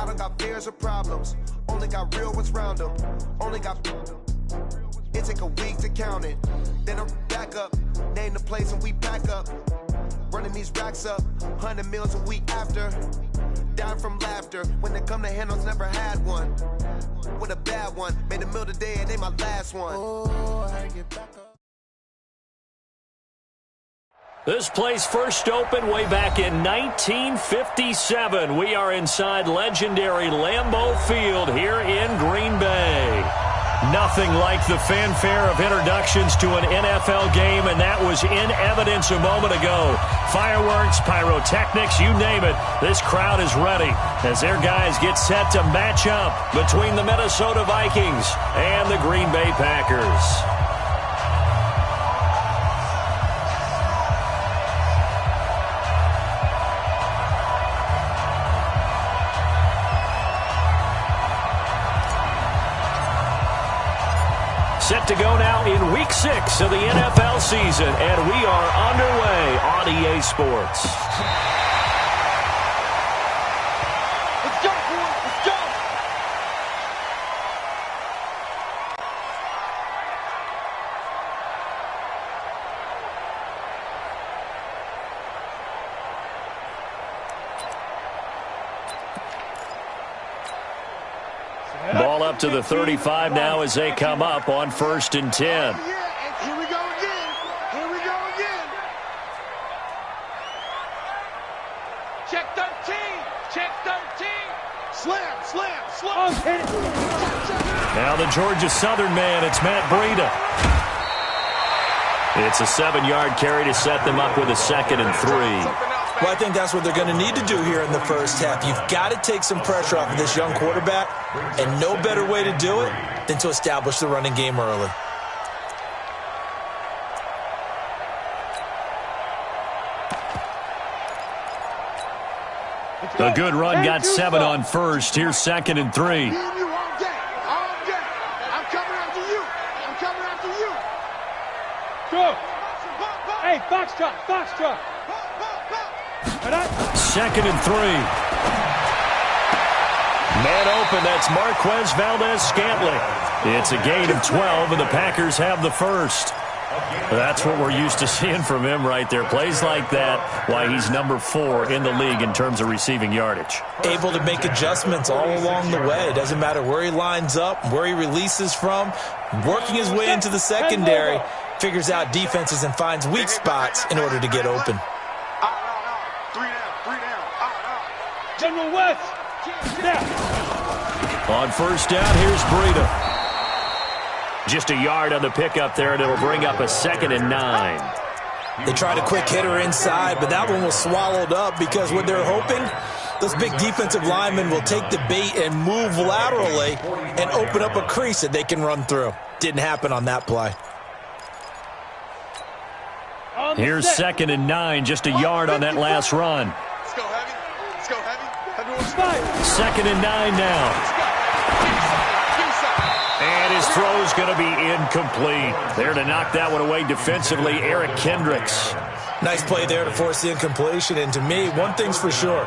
I don't got fears or problems, only got real ones round them. Only got, it take a week to count it. Then I'm back up, name the place and we pack up. Running these racks up, 100 meals a week after. Down from laughter, when they come to handles, never had one. With a bad one, made a meal today and ain't my last one. Oh, I get back up. This place first opened way back in 1957. We are inside legendary Lambeau Field here in Green Bay. Nothing like the fanfare of introductions to an NFL game, and that was in evidence a moment ago. Fireworks, pyrotechnics, you name it. This crowd is ready as their guys get set to match up between the Minnesota Vikings and the Green Bay Packers. Set to go now in Week 6 of the NFL season, and we are underway on EA Sports. Let's go, boys. Let's go. Ball up to the 35 now as they come up on 1st and 10. Here we go again. Here we go again. Check 13. Check 13. Slam, slam, slam. Now the Georgia Southern man, it's Matt Breida. It's a 7-yard carry to set them up with a 2nd and 3. Well, I think that's what they're going to need to do here in the first half. You've got to take some pressure off of this young quarterback, and no better way to do it than to establish the running game early. A good run got 7 on 1st. Here's 2nd and 3. I'm coming after you. I'm coming after you. Go. Hey, Foxtrot, Foxtrot. 2nd and 3. Man open, that's Marquez Valdez-Scantling. It's a gain of 12, and the Packers have the first. That's what we're used to seeing from him right there. Plays like that, why he's number 4 in the league in terms of receiving yardage. Able to make adjustments all along the way. It doesn't matter where he lines up, where he releases from. Working his way into the secondary, figures out defenses and finds weak spots in order to get open. General West. On 1st down, here's Breida. Just a yard on the pickup there, and it'll bring up a 2nd and 9. They tried a quick hitter inside, but that one was swallowed up because what they're hoping, those big defensive linemen will take the bait and move laterally and open up a crease that they can run through. Didn't happen on that play. Here's 2nd and 9, just a yard on that last run. Let's go heavy. Let's go heavy. 2nd and 9 now. And his throw's going to be incomplete. There to knock that one away defensively, Eric Kendricks. Nice play there to force the incompletion. And to me, one thing's for sure.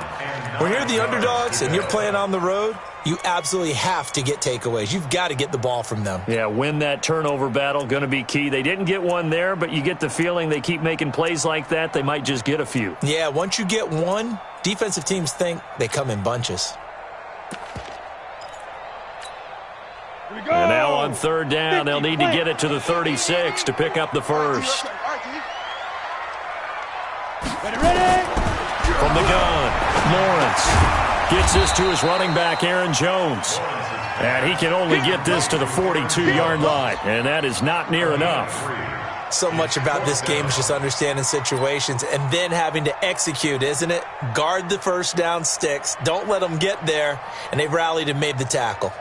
When you're the underdogs and you're playing on the road, you absolutely have to get takeaways. You've got to get the ball from them. Yeah, win that turnover battle, going to be key. They didn't get one there, but you get the feeling they keep making plays like that, they might just get a few. Yeah, once you get one, defensive teams think they come in bunches. And now on 3rd down, they'll need to get it to the 36 to pick up the first. From the gun, Lawrence gets this to his running back, Aaron Jones. And he can only get this to the 42-yard line, and that is not near enough. So much about this game is just understanding situations and then having to execute, isn't it? Guard the first down sticks. Don't let them get there, and they've rallied and made the tackle.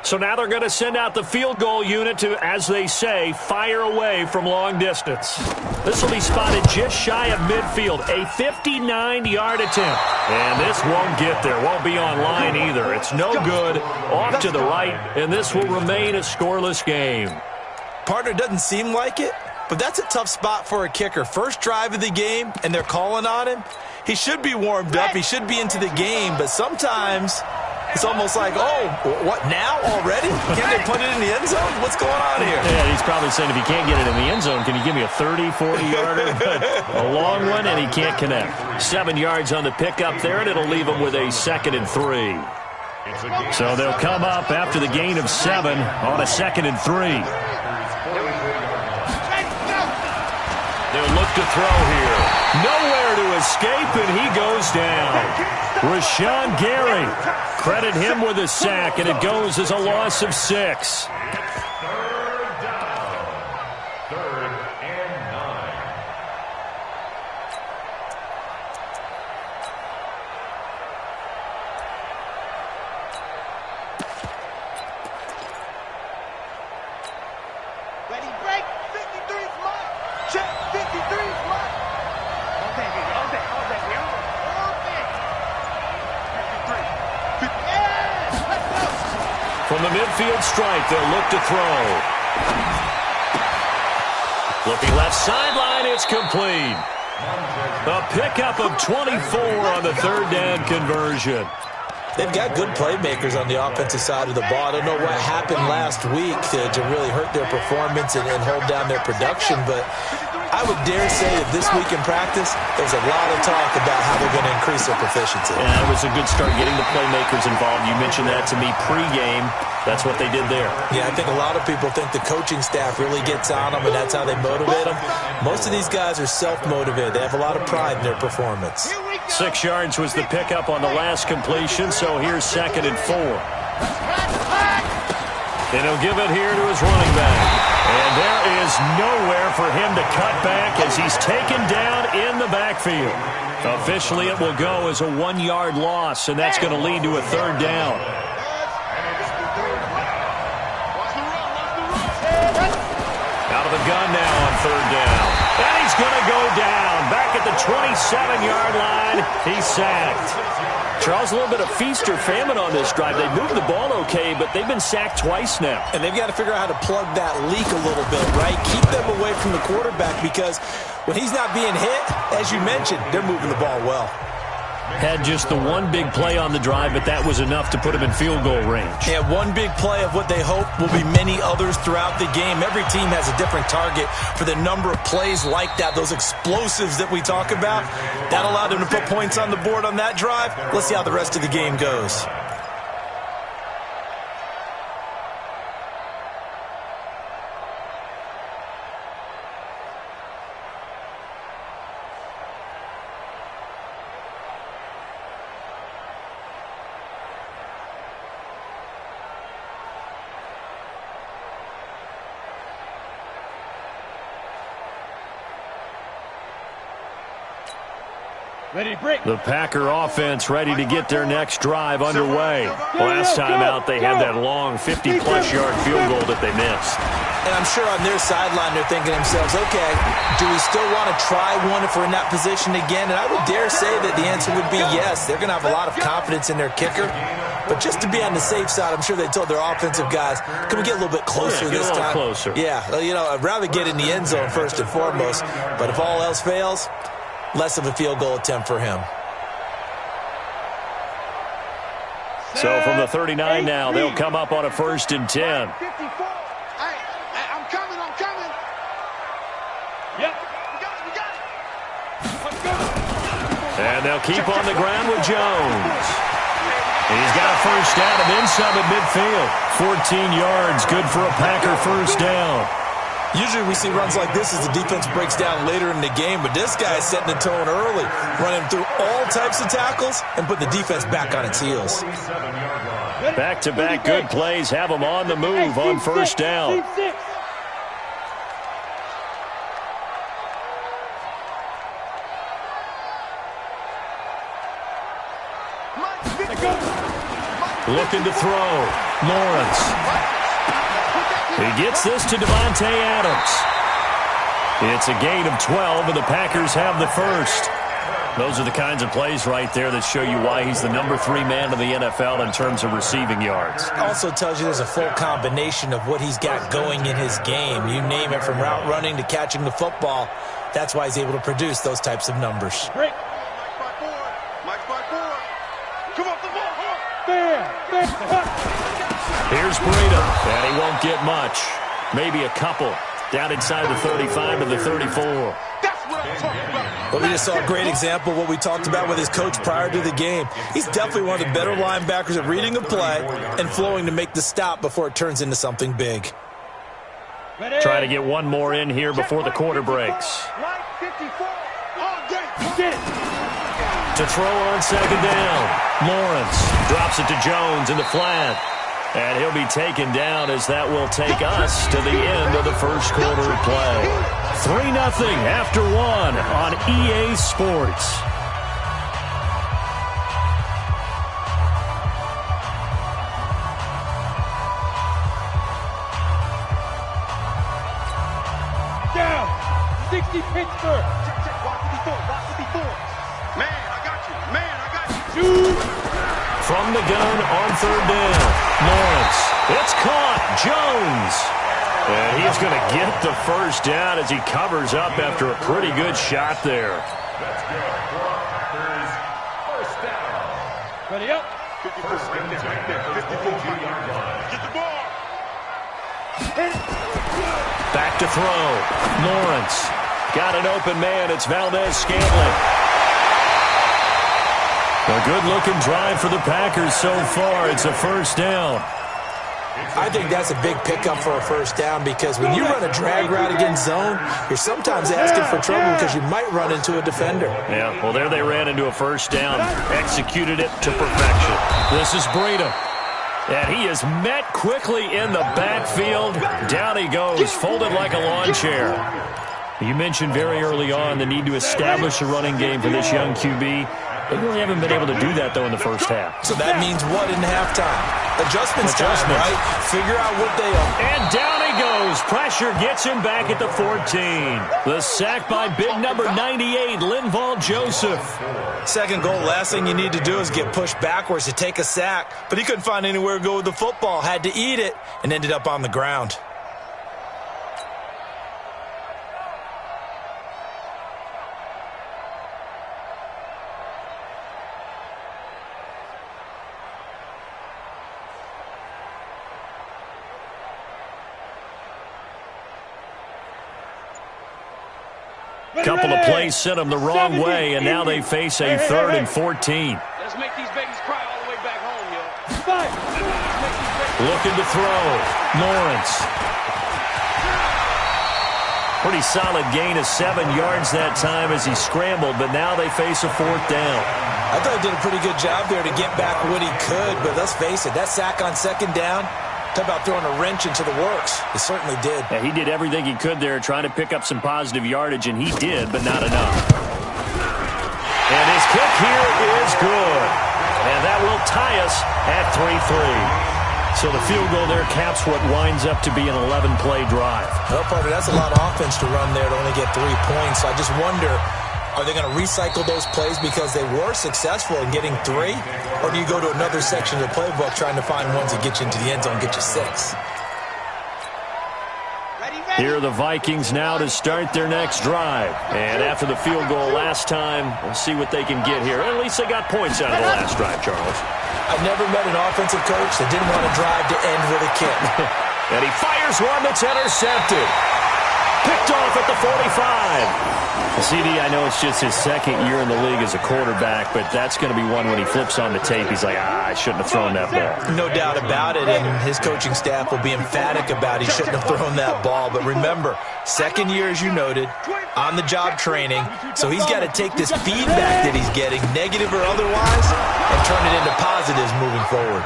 So now they're going to send out the field goal unit to, as they say, fire away from long distance. This will be spotted just shy of midfield, a 59-yard attempt. And this won't get there, won't be on line either. It's no good, off to the right, and this will remain a scoreless game. Partner, doesn't seem like it, but that's a tough spot for a kicker. First drive of the game, and they're calling on him. He should be warmed up. He should be into the game, but sometimes it's almost like, oh, what, now already? Can't they put it in the end zone? What's going on here? Yeah, he's probably saying if he can't get it in the end zone, can you give me a 30, 40-yarder? But a long one, and he can't connect. 7 yards on the pickup there, and it'll leave him with a 2nd and 3. So they'll come up after the gain of 7 on a 2nd and 3. They'll look to throw here. Nowhere to escape, and he goes down. Rashawn Gary. Credit him with a sack, and it goes as a loss of 6. Ready, break. 53's mine. Check. 53's mine. All day. Yeah, let's go. From the midfield stripe, they'll look to throw. Looking left sideline, it's complete. A pickup of 24 on the 3rd down conversion. They've got good playmakers on the offensive side of the ball. I don't know what happened last week to really hurt their performance and hold down their production, but I would dare say that this week in practice, there's a lot of talk about how they're going to increase their proficiency. Yeah, it was a good start getting the playmakers involved. You mentioned that to me pregame. That's what they did there. Yeah, I think a lot of people think the coaching staff really gets on them, and that's how they motivate them. Most of these guys are self-motivated. They have a lot of pride in their performance. 6 yards was the pickup on the last completion, so here's 2nd and 4. And he'll give it here to his running back. And there is nowhere for him to cut back as he's taken down in the backfield. Officially, it will go as a 1-yard loss, and that's going to lead to a 3rd down. Out of the gun now on 3rd down. And he's going to go down. Back at the 27-yard line, he's sacked. Charles, a little bit of feast or famine on this drive. They moved the ball okay, but they've been sacked twice now. And they've got to figure out how to plug that leak a little bit, right? Keep them away from the quarterback because when he's not being hit, as you mentioned, they're moving the ball well. Had just the one big play on the drive, but that was enough to put him in field goal range. Yeah, one big play of what they hope will be many others throughout the game. Every team has a different target for the number of plays like that, those explosives that we talk about. That allowed them to put points on the board on that drive. Let's see how the rest of the game goes. Ready, break. The Packer offense ready to get their next drive underway. Last time out, they had that long 50-plus yard field goal that they missed. And I'm sure on their sideline they're thinking to themselves, okay, do we still want to try one if we're in that position again? And I would dare say that the answer would be yes. They're going to have a lot of confidence in their kicker. But just to be on the safe side, I'm sure they told their offensive guys, can we get a little bit closer this time? Closer. Yeah, you know, I'd rather get in the end zone first and foremost. But if all else fails, less of a field goal attempt for him. So from the 39 now, they'll come up on a 1st and 10. 54. Hey, I'm coming. Yep. We got it. Let's go. And they'll keep on the ground with Jones. He's got a first down and then some at midfield. 14 yards, good for a Packer first down. Usually we see runs like this as the defense breaks down later in the game, but this guy is setting the tone early, running through all types of tackles and put the defense back on its heels. Back-to-back good plays have them on the move on first down. Looking to throw. Lawrence. He gets this to Devontae Adams. It's a gain of 12, and the Packers have the first. Those are the kinds of plays right there that show you why he's the number 3 man in the NFL in terms of receiving yards. Also tells you there's a full combination of what he's got going in his game. You name it, from route running to catching the football. That's why he's able to produce those types of numbers. Break. Come on, Here's Breida, and he won't get much. Maybe a couple. Down inside the 35 to the 34. That's what I'm talking about. Well, we just saw a great example of what we talked about with his coach prior to the game. He's definitely one of the better linebackers at reading a play and flowing to make the stop before it turns into something big. Try to get one more in here before the quarter breaks. To throw on second down. Lawrence drops it to Jones in the flat. And he'll be taken down as that will take us to the end of the first quarter of play. 3-0 after 1 on EA Sports. Down. 60 Pittsburgh. Watch before. Man, I got you. From the gun on third down. Lawrence. It's caught. Jones. And he's going to get the first down as he covers up after a pretty good shot there. Ready up. 54-yard line. Get the ball. Back to throw. Lawrence. Got an open man. It's Valdez-Scantling. A good-looking drive for the Packers so far. It's a first down. I think that's a big pickup for a first down, because when you run a drag route against zone, you're sometimes asking for trouble because you might run into a defender. Yeah, well, there they ran into a first down. Executed it to perfection. This is Breida. And he is met quickly in the backfield. Down he goes, folded like a lawn chair. You mentioned very early on the need to establish a running game for this young QB. They really haven't been able to do that, though, in the first half. So that means what in halftime? Adjustments time, right? Figure out what they are. And down he goes. Pressure gets him back at the 14. The sack by big number 98, Linval Joseph. Second goal, last thing you need to do is get pushed backwards to take a sack. But he couldn't find anywhere to go with the football. Had to eat it and ended up on the ground. Couple of plays sent them the wrong way, and now they face a 3rd and 14. Let's make these babies cry all the way back home, yo. Looking to throw. Lawrence. Pretty solid gain of 7 yards that time as he scrambled, but now they face a 4th down. I thought he did a pretty good job there to get back what he could, but let's face it, that sack on second down, talk about throwing a wrench into the works. He certainly did. Yeah, he did everything he could there, trying to pick up some positive yardage, and he did, but not enough. And his kick here is good. And that will tie us at 3-3. So the field goal there caps what winds up to be an 11-play drive. Well, partner, that's a lot of offense to run there to only get 3 points. So I just wonder, are they going to recycle those plays because they were successful in getting 3? Or do you go to another section of the playbook trying to find ones that get you into the end zone and get you 6? Here are the Vikings now to start their next drive. And after the field goal last time, we'll see what they can get here. At least they got points out of the last drive, Charles. I've never met an offensive coach that didn't want to drive to end with a kick. And he fires one that's intercepted. Picked off at the 45. CD, I know it's just his second year in the league as a quarterback, but that's going to be one when he flips on the tape. He's like, I shouldn't have thrown that ball. No doubt about it, and his coaching staff will be emphatic about he shouldn't have thrown that ball. But remember, second year, as you noted, on-the-job training, so he's got to take this feedback that he's getting, negative or otherwise, and turn it into positives moving forward.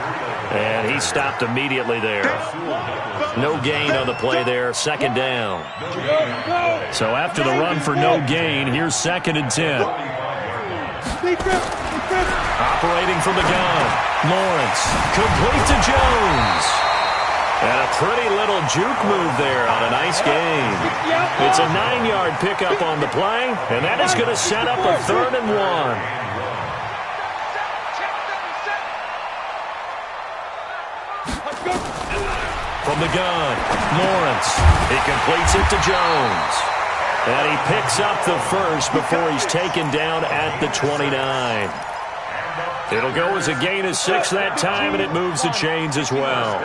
And he stopped immediately there. No gain on the play there, second down. So after the run for no gain, here's 2nd and 10. Operating from the gun. Lawrence, complete to Jones. And a pretty little juke move there on a nice game. It's a 9-yard pickup on the play, and that is going to set up a 3rd and 1. From the gun, Lawrence. He completes it to Jones. And he picks up the first before he's taken down at the 29. It'll go as a gain of 6 that time, and it moves the chains as well.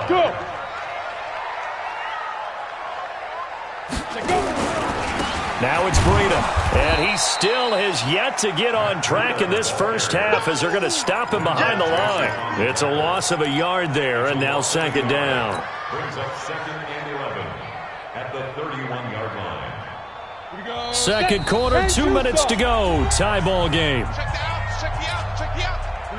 Go. Now it's Breida, and he still has yet to get on track in this first half as they're going to stop him behind the line. It's a loss of a yard there, and now 2nd down. Brings up 2nd and 11 at the 31-yard line. Second quarter, 2 minutes to go. Tie ball game.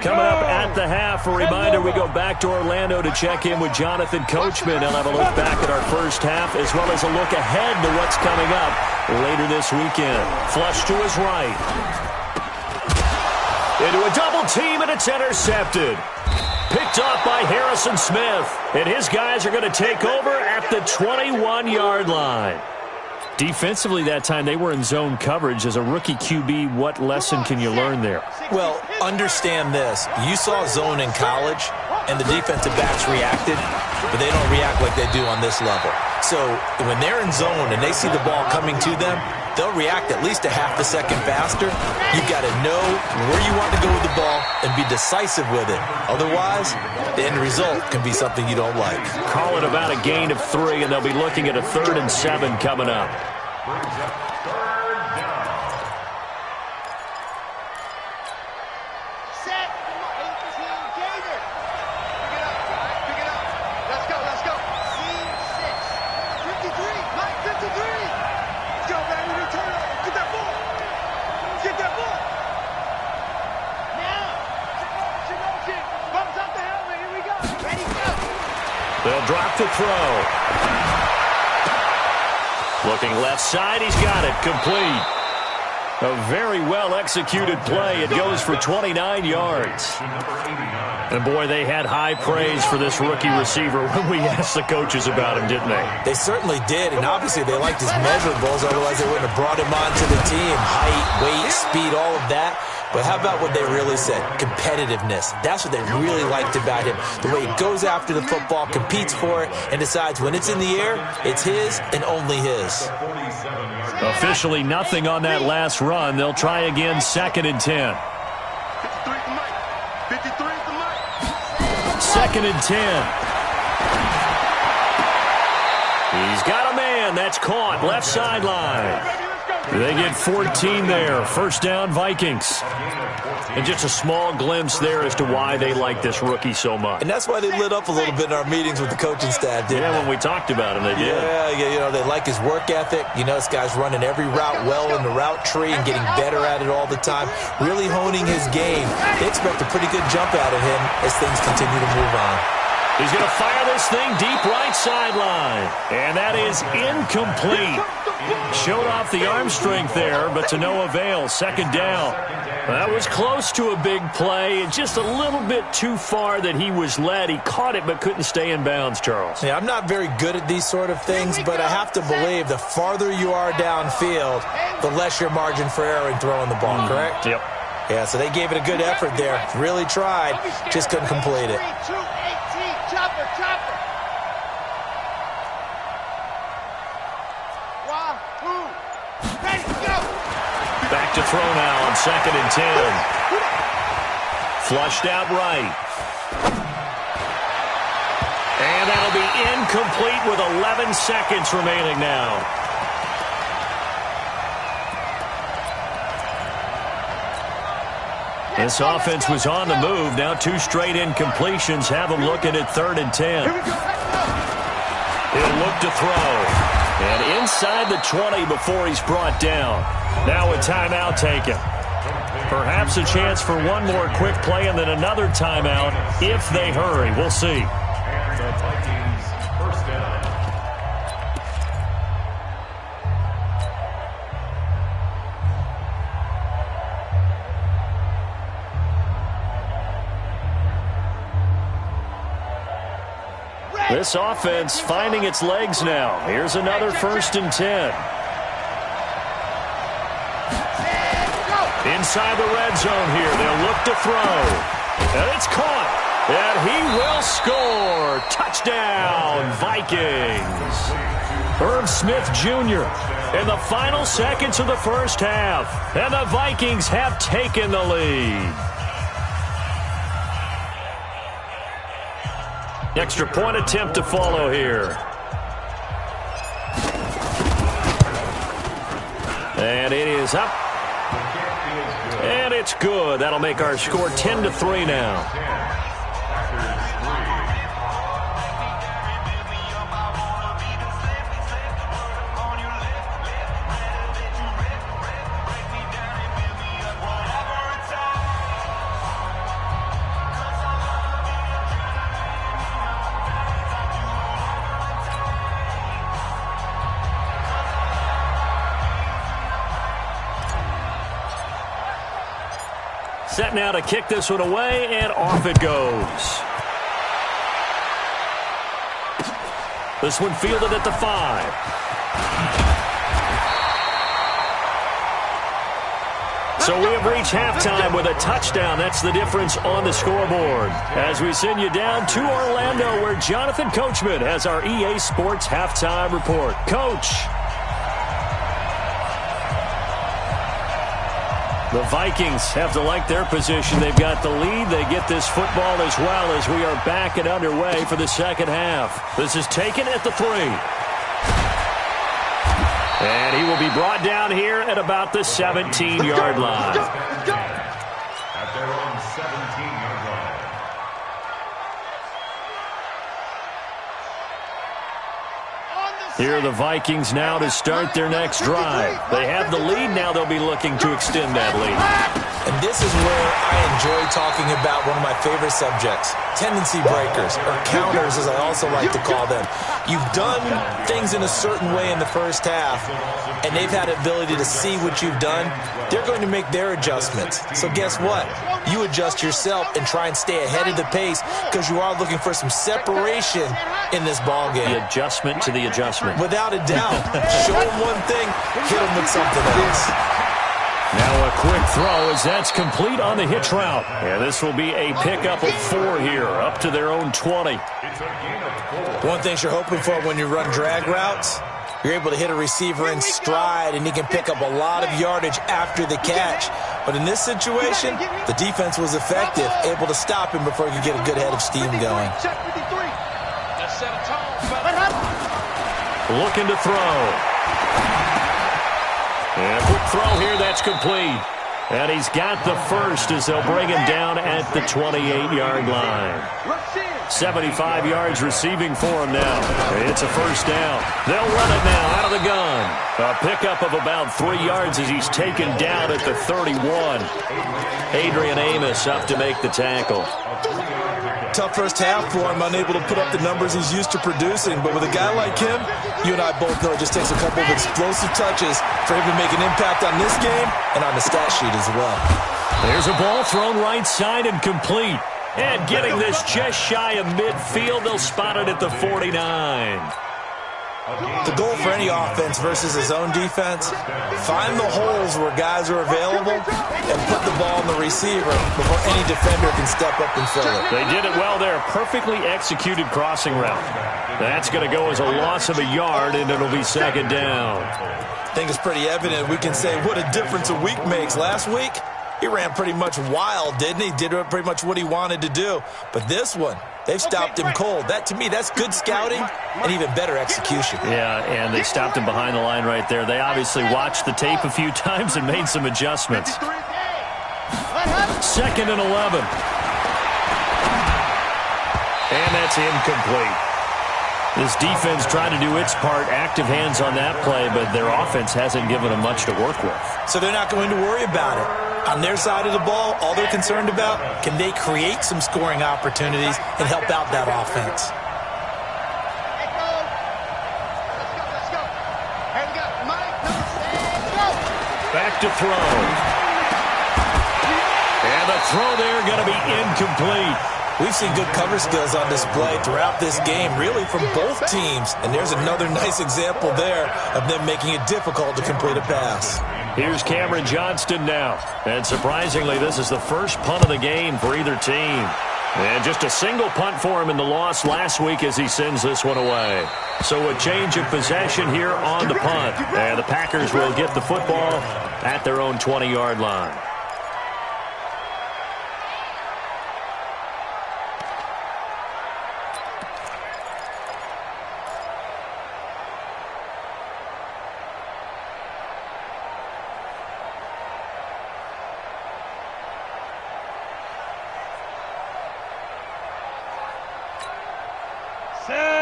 Coming up at the half, a reminder, we go back to Orlando to check in with Jonathan Coachman. He'll have a look back at our first half as well as a look ahead to what's coming up later this weekend. Flush to his right. Into a double team, and it's intercepted. Picked off by Harrison Smith. And his guys are going to take over at the 21-yard line. Defensively that time, they were in zone coverage. As a rookie QB, what lesson can you learn there? Well, understand this. You saw zone in college, and the defensive backs reacted, but they don't react like they do on this level. So when they're in zone and they see the ball coming to them, they'll react at least a half a second faster. You've got to know where you want to go with the ball and be decisive with it. Otherwise, the end result can be something you don't like. Call it about a gain of 3, and they'll be looking at a 3rd and 7 coming up. They'll drop to throw. Looking left side, he's got it. Complete. A very well-executed play. It goes for 29 yards. And, boy, they had high praise for this rookie receiver when we asked the coaches about him, didn't they? They certainly did, and obviously they liked his measurables. Otherwise, they wouldn't have brought him onto the team. Height, weight, speed, all of that. But how about what they really said? Competitiveness. That's what they really liked about him. The way he goes after the football, competes for it, and decides when it's in the air, it's his and only his. Officially nothing on that last run. They'll try again, 2nd and 10. 2nd and 10. He's got a man. That's caught. Left sideline. They get 14 there. First down, Vikings. And just a small glimpse there as to why they like this rookie so much. And that's why they lit up a little bit in our meetings with the coaching staff, didn't they? When we talked about him, they did. Yeah, they like his work ethic. This guy's running every route well in the route tree and getting better at it all the time. Really honing his game. They expect a pretty good jump out of him as things continue to move on. He's going to fire this thing deep right sideline. And that is incomplete. Showed off the arm strength there, but to no avail. 2nd down. That was close to a big play. Just a little bit too far that he was led. He caught it but couldn't stay in bounds, Charles. Yeah, I'm not very good at these sort of things, but I have to believe the farther you are downfield, the less your margin for error in throwing the ball, correct? Yep. Yeah, so they gave it a good effort there. Really tried, just couldn't complete it. Back to throw now on 2nd and 10. Flushed out right. And that'll be incomplete with 11 seconds remaining now. This offense was on the move. Now 2 straight incompletions have them looking at 3rd and 10. He'll look to throw. And inside the 20 before he's brought down. Now a timeout taken. Perhaps a chance for one more quick play and then another timeout if they hurry. We'll see. And the Vikings first down. This offense finding its legs now. Here's another 1st and 10. Inside the red zone here. They'll look to throw. And it's caught. And he will score. Touchdown, Vikings. Herb Smith Jr. in the final seconds of the first half. And the Vikings have taken the lead. Extra point attempt to follow here. And it is up. And it's good. That'll make our score 10-3 now. Set now to kick this one away, and off it goes. This one fielded at the 5. So we have reached halftime with a touchdown. That's the difference on the scoreboard. As we send you down to Orlando, where Jonathan Coachman has our EA Sports halftime report. Coach. The Vikings have to like their position. They've got the lead. They get this football as well as we are back and underway for the second half. This is taken at the 3. And he will be brought down here at about the 17-yard line. At their own 17-yard line. Here are the Vikings now to start their next drive. They have the lead. Now they'll be looking to extend that lead. And this is where I enjoy talking about one of my favorite subjects, tendency breakers, or counters as I also like to call them. You've done things in a certain way in the first half, and they've had the ability to see what you've done. They're going to make their adjustments. So guess what? You adjust yourself and try and stay ahead of the pace because you are looking for some separation in this ballgame. The adjustment to the adjustment. Without a doubt. Show them one thing, hit them with something else. Now a quick throw as that's complete on the hitch route. And this will be a pickup of 4 here, up to their own 20. One thing you're hoping for when you run drag routes, you're able to hit a receiver in stride, and he can pick up a lot of yardage after the catch. But in this situation, the defense was effective, able to stop him before he could get a good head of steam going. Looking to throw. And a quick throw here, that's complete. And he's got the first as they'll bring him down at the 28-yard line. 75 yards receiving for him now. It's a first down. They'll run it now out of the gun. A pickup of about 3 yards as he's taken down at the 31. Adrian Amos up to make the tackle. Tough first half for him, unable to put up the numbers he's used to producing. But with a guy like him, you and I both know it just takes a couple of explosive touches for him to make an impact on this game and on the stat sheet as well. There's a ball thrown right side and complete. And getting this just shy of midfield, they'll spot it at the 49. The goal for any offense versus his own defense, find the holes where guys are available and put the ball in the receiver before any defender can step up and fill it. They did it well there. Perfectly executed crossing route. That's going to go as a loss of a yard, and it'll be second down. I think it's pretty evident. We can say what a difference a week makes. Last week, he ran pretty much wild, didn't he? Did pretty much what he wanted to do. But this one, they've stopped him cold. That, to me, that's good scouting and even better execution. Yeah, and they stopped him behind the line right there. They obviously watched the tape a few times and made some adjustments. Second and 11. And that's incomplete. This defense tried to do its part, active hands on that play, but their offense hasn't given them much to work with. So they're not going to worry about it. On their side of the ball, all they're concerned about, can they create some scoring opportunities and help out that offense? Back to throw. And the throw there going to be incomplete. We've seen good cover skills on display throughout this game, really from both teams. And there's another nice example there of them making it difficult to complete a pass. Here's Cameron Johnston now. And surprisingly, this is the first punt of the game for either team. And just a single punt for him in the loss last week as he sends this one away. So a change of possession here on the punt. And the Packers will get the football at their own 20-yard line.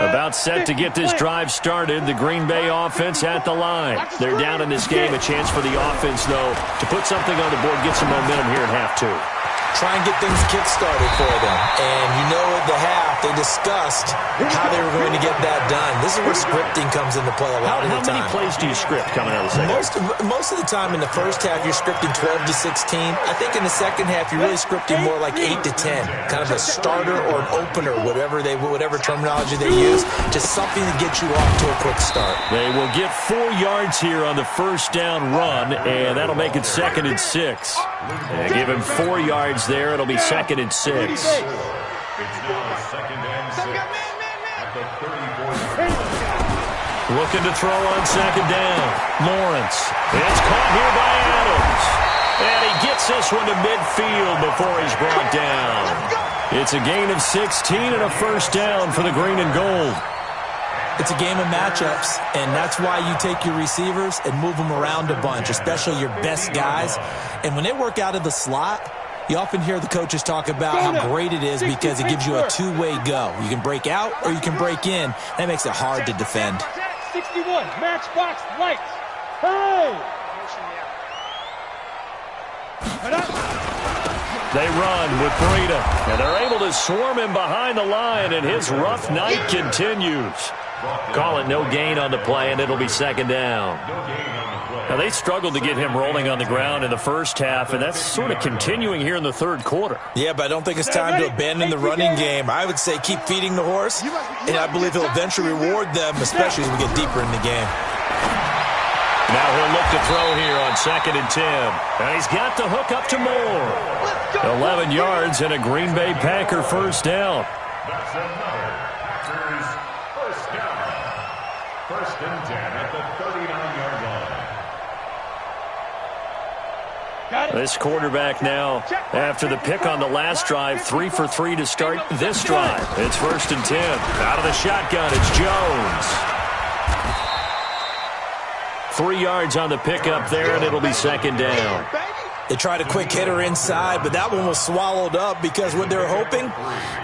About set to get this drive started, the Green Bay offense at the line. They're down in this game. A chance for the offense, though, to put something on the board, get some momentum here in half two. Try and get things kick-started for them. And you know at the half, they discussed how they were going to get that done. This is where scripting comes into play a lot of the time. How many plays do you script coming out of the second? Most of the time in the first half, you're scripting 12 to 16. I think in the second half, you're really scripting more like 8 to 10. Kind of a starter or an opener, whatever terminology they use. Just something to get you off to a quick start. They will get 4 yards here on the first down run, and that'll make it 2nd and 6. And give him 4 yards there. It'll be 2nd and 6. It's now 2nd and 6 at the 34-yard line. Looking to throw on 2nd down. Lawrence. It's caught here by Adams. And he gets this one to midfield before he's brought down. It's a gain of 16 and a first down for the green and gold. It's a game of matchups, and that's why you take your receivers and move them around a bunch, especially your best guys. And when they work out of the slot, you often hear the coaches talk about how great it is because it gives you a two-way go. You can break out or you can break in. That makes it hard to defend. 61, matchbox lights. Hey! They run with Breida, and they're able to swarm him behind the line, and his rough night continues. Call it no gain on the play, and it'll be 2nd down. Now, they struggled to get him rolling on the ground in the first half, and that's sort of continuing here in the third quarter. Yeah, but I don't think it's time to abandon the running game. I would say keep feeding the horse, and I believe he'll eventually reward them, especially as we get deeper in the game. Now he'll look to throw here on 2nd and 10. And he's got the hook up to Moore. 11 yards and a Green Bay Packer first down. That's another Packers first down. 1st and 10 at the 39-yard line. This quarterback now, after the pick on the last drive, 3 for 3 to start this drive. It's 1st and 10. Out of the shotgun, it's Jones. 3 yards on the pickup there, and it'll be 2nd down. They tried a quick hitter inside, but that one was swallowed up because what they're hoping,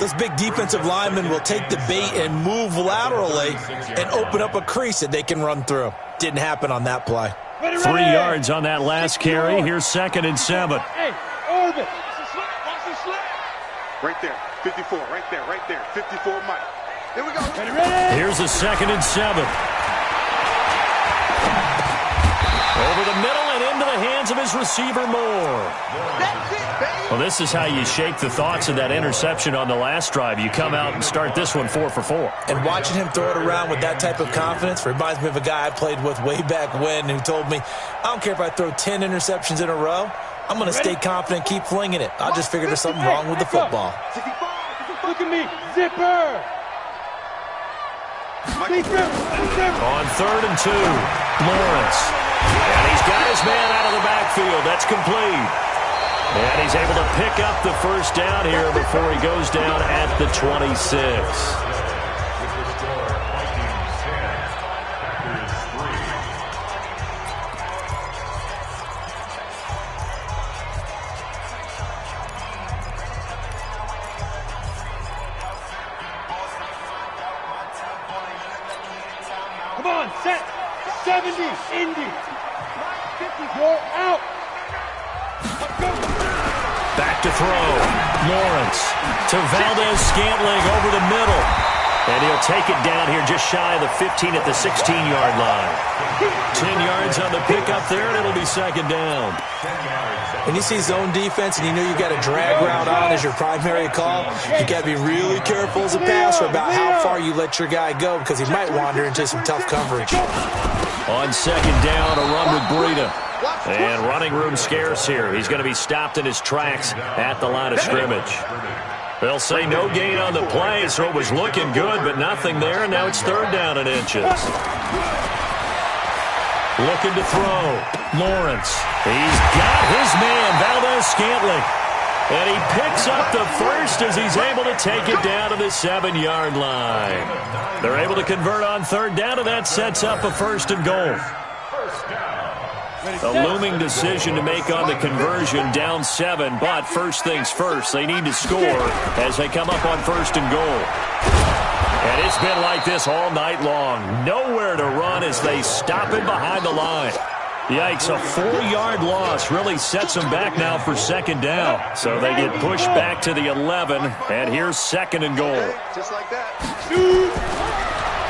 those big defensive linemen will take the bait and move laterally and open up a crease that they can run through. Didn't happen on that play. 3 yards on that last carry. Here's 2nd and 7. Hey, Orbit. Watch the slap. Right there. 54. Right there. 54 Mike. Here we go. Ready. Here's a 2nd and 7. Over the middle and into the hands of his receiver, Moore. That's it, baby. Well, this is how you shake the thoughts of that interception on the last drive. You come out and start this one 4 for 4. And watching him throw it around with that type of confidence reminds me of a guy I played with way back when who told me, I don't care if I throw 10 interceptions in a row. I'm going to stay confident, keep flinging it. I just figured there's something wrong with the football. Look at me. Zipper. On 3rd and 2, Lawrence. And he's got his man out of the backfield. That's complete. And he's able to pick up the first down here before he goes down at the 26. Come on, set. 70, Indy. 54, out. Back to throw. Lawrence to Valdez-Scantling over the middle. And he'll take it down here just shy of the 15 at the 16-yard line. 10 yards on the pickup there, and it'll be second down. When you see zone defense and you know you got a drag route on as your primary call, you got to be really careful as a passer about how far you let your guy go because he might wander into some tough coverage. On second down, a run with Breida. And running room scarce here. He's going to be stopped in his tracks at the line of scrimmage. They'll say no gain on the play, so it was looking good, but nothing there, and now it's third down and inches. Looking to throw. Lawrence. He's got his man, Valdez-Scantling. And he picks up the first as he's able to take it down to the 7-yard line. They're able to convert on third down, and that sets up a first and goal. A looming decision to make on the conversion, down 7, but first things first, they need to score as they come up on first and goal. And it's been like this all night long. Nowhere to run as they stop it behind the line. Yikes, a 4-yard loss really sets them back now for second down. So they get pushed back to the 11, and here's second and goal. Just like that.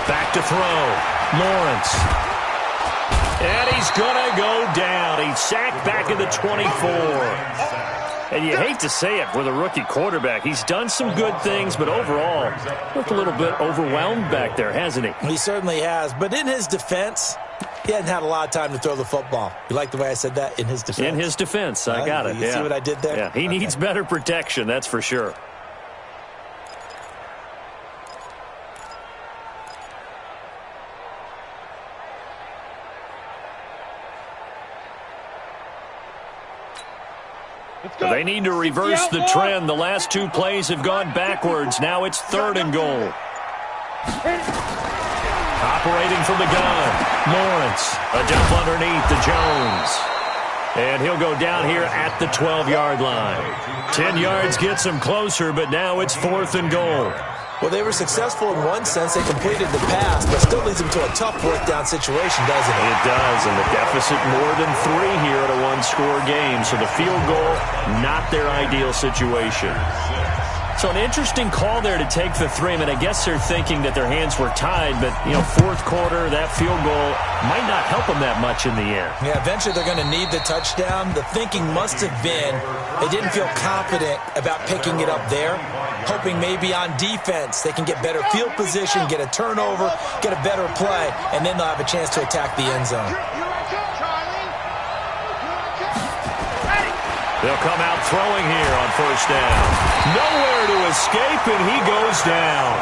Back to throw. Lawrence. And he's going to go down. He's sacked back at the 24. And you hate to say it with a rookie quarterback. He's done some good things, but overall, looked a little bit overwhelmed back there, hasn't he? He certainly has. But in his defense, he hadn't had a lot of time to throw the football. You like the way I said that? In his defense? In his defense. I got it. You see what I did there? Yeah, he needs better protection, that's for sure. They need to reverse the trend. The last 2 plays have gone backwards. Now it's third and goal. Operating from the gun. Lawrence. A dump underneath to Jones. And he'll go down here at the 12-yard line. 10 yards gets him closer, but now it's fourth and goal. Well, they were successful in one sense. They completed the pass, but still leads them to a tough fourth-down situation, doesn't it? It does, and the deficit more than 3 here at a one-score game. So the field goal, not their ideal situation. So an interesting call there to take the 3. I mean, I guess they're thinking that their hands were tied, but, you know, fourth quarter, that field goal might not help them that much in the end. Yeah, eventually they're going to need the touchdown. The thinking must have been they didn't feel confident about picking it up there, hoping maybe on defense they can get better field position, get a turnover, get a better play, and then they'll have a chance to attack the end zone. They'll come out throwing here on first down. Nowhere to escape, and he goes down.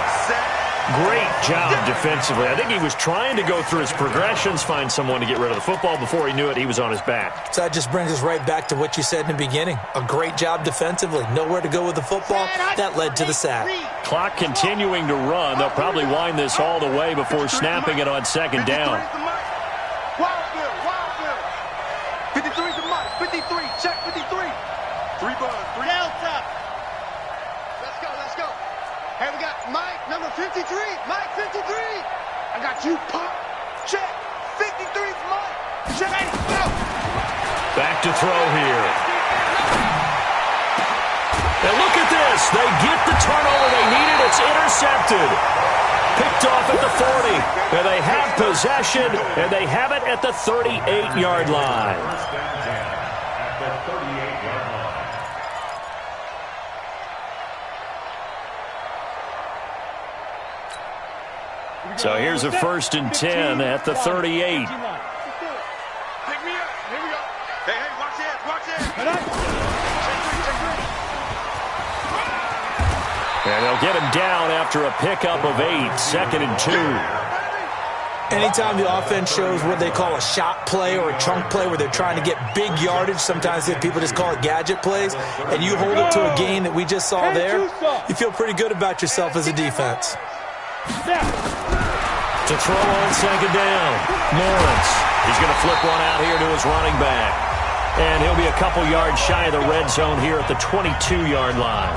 Great job defensively. I think he was trying to go through his progressions, find someone to get rid of the football. Before he knew it, he was on his back. So that just brings us right back to what you said in the beginning. A great job defensively. Nowhere to go with the football. That led to the sack. Clock continuing to run. They'll probably wind this all the way before snapping it on second down. 53's the mark. 53. Check 53. 3 bars. 3 Delta. Let's go. Hey, we got Mike, number 53. Mike, 53. I got you, Pop. Check. 53's Mike. Check. Hey, go. Back to throw here. And look at this. They get the turnover they needed. It's intercepted. Picked off at the 40. And they have possession, and they have it at the 38-yard line. So here's a 1st and 10 at the 38. Pick me up. Here we go. Hey, watch it. And they'll get him down after a pickup of 8, 2nd and 2. Anytime the offense shows what they call a shot play or a chunk play where they're trying to get big yardage, sometimes people just call it gadget plays, and you hold it to a gain that we just saw there, you feel pretty good about yourself as a defense. To throw on second down, Lawrence. He's going to flip one out here to his running back. And he'll be a couple yards shy of the red zone here at the 22-yard line.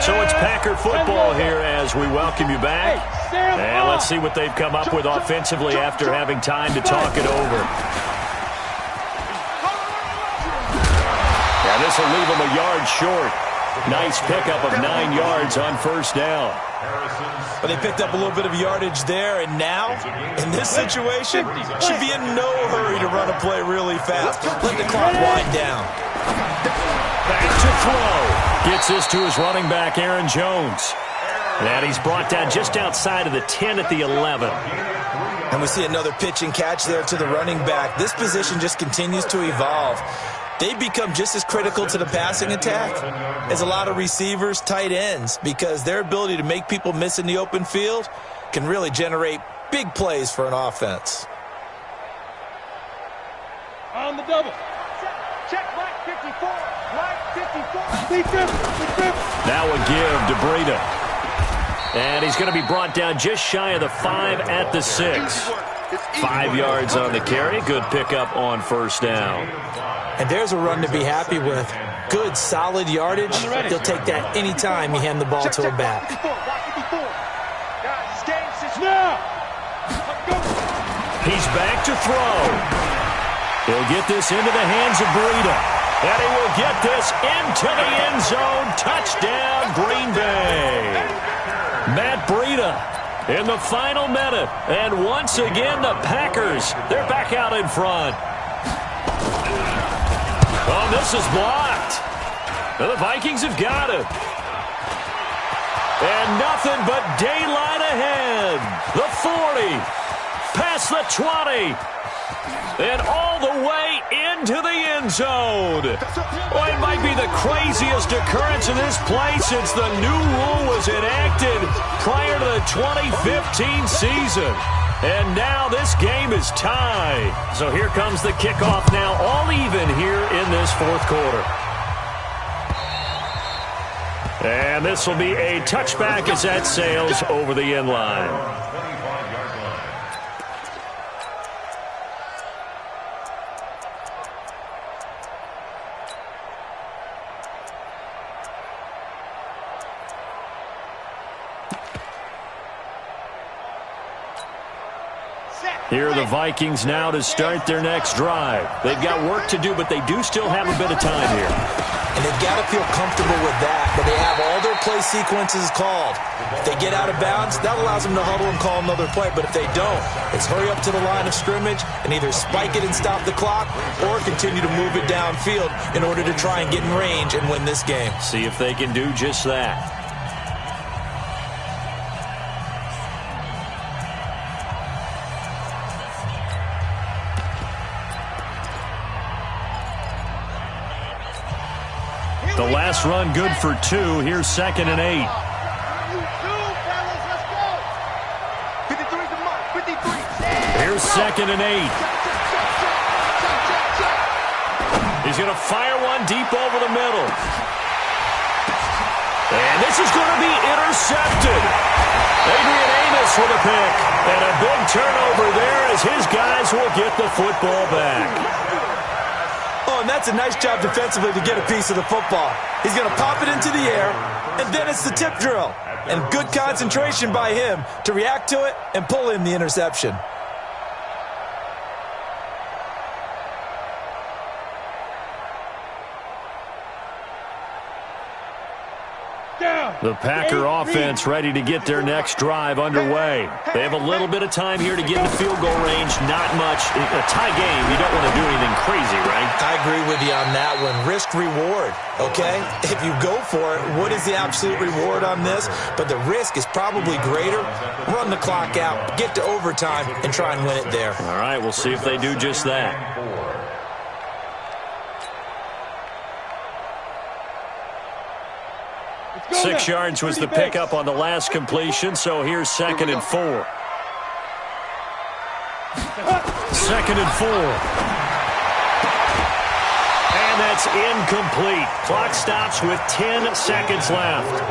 So it's Packer football here as we welcome you back. And let's see what they've come up with offensively after having time to talk it over. Yeah, this will leave them a yard short. Nice pickup of 9 yards on first down. But they picked up a little bit of yardage there, and now, in this situation, should be in no hurry to run a play really fast. Let the clock wind down. Back to throw. Gets this to his running back, Aaron Jones. And he's brought down just outside of the 10 at the 11. And we see another pitch and catch there to the running back. This position just continues to evolve. They become just as critical to the passing attack as a lot of receivers, tight ends, because their ability to make people miss in the open field can really generate big plays for an offense. On the double. Check, Mike 54. Mike 54. Now a give to Breida. And he's going to be brought down just shy of the 5 at the 6. 5 yards on the carry. Good pickup on first down. And there's a run to be happy with. Good, solid yardage. He'll take that anytime you hand the ball to a back. He's back to throw. He'll get this into the hands of Breida. And he will get this into the end zone. Touchdown, Green Bay. Matt Breida in the final minute. And once again, the Packers, they're back out in front. Oh, this is blocked. Now the Vikings have got it. And nothing but daylight ahead. The 40, past the 20, and all the way into the end zone. Well, it might be the craziest occurrence of this play since the new rule was enacted prior to the 2015 season. And now this game is tied. So here comes the kickoff now, all even here in this fourth quarter. And this will be a touchback as that sails over the end line. Here are the Vikings now to start their next drive. They've got work to do, but they do still have a bit of time here. And they've got to feel comfortable with that, but they have all their play sequences called. If they get out of bounds, that allows them to huddle and call another play, but if they don't, it's hurry up to the line of scrimmage and either spike it and stop the clock or continue to move it downfield in order to try and get in range and win this game. See if they can do just that. The last run good for 2. Here's 2nd and 8. Here's 2nd and 8. He's going to fire one deep over the middle. And this is going to be intercepted. Adrian Amos with a pick. And a big turnover there as his guys will get the football back. Oh, and that's a nice job defensively to get a piece of the football. He's going to pop it into the air, and then it's the tip drill. And good concentration by him to react to it and pull in the interception. The Packer offense ready to get their next drive underway. They have a little bit of time here to get in the field goal range. Not much. In a tie game, you don't want to do anything crazy, right? I agree with you on that one. Risk-reward, okay? If you go for it, what is the absolute reward on this? But the risk is probably greater. Run the clock out, get to overtime, and try and win it there. All right, we'll see if they do just that. 6 yards was the pickup on the last completion, so here's 2nd and 4. 2nd and 4. And that's incomplete. Clock stops with 10 seconds left.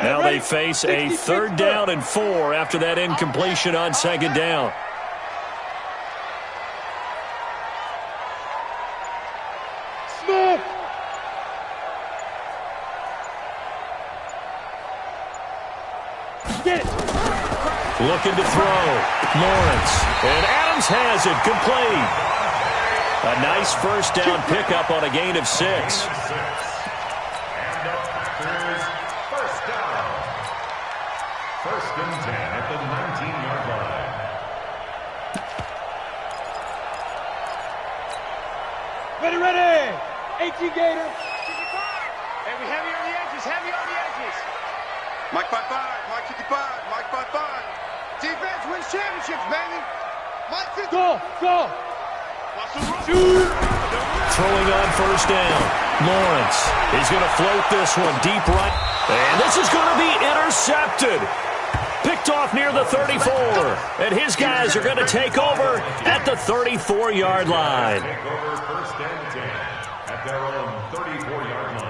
Now they face a 3rd down and 4 after that incompletion on 2nd down. Get it. Looking to throw. Lawrence. And Adams has it. Complete. A nice first down pickup on a gain of 6. And the Packers first down. First and 10 at the 19-yard line. Ready. 18 Gator. Hey, we heavy on the edges, heavy on the edges. Mike 5-5, Mike 55, Mike 5-5. Defense wins championships, baby. Mike 50. Go. Shoot. Throwing on first down. Lawrence. He's going to float this one deep right. And this is going to be intercepted. Picked off near the 34. And his guys are going to take over at the 34-yard line. Take over first and 10 at their own 34-yard line.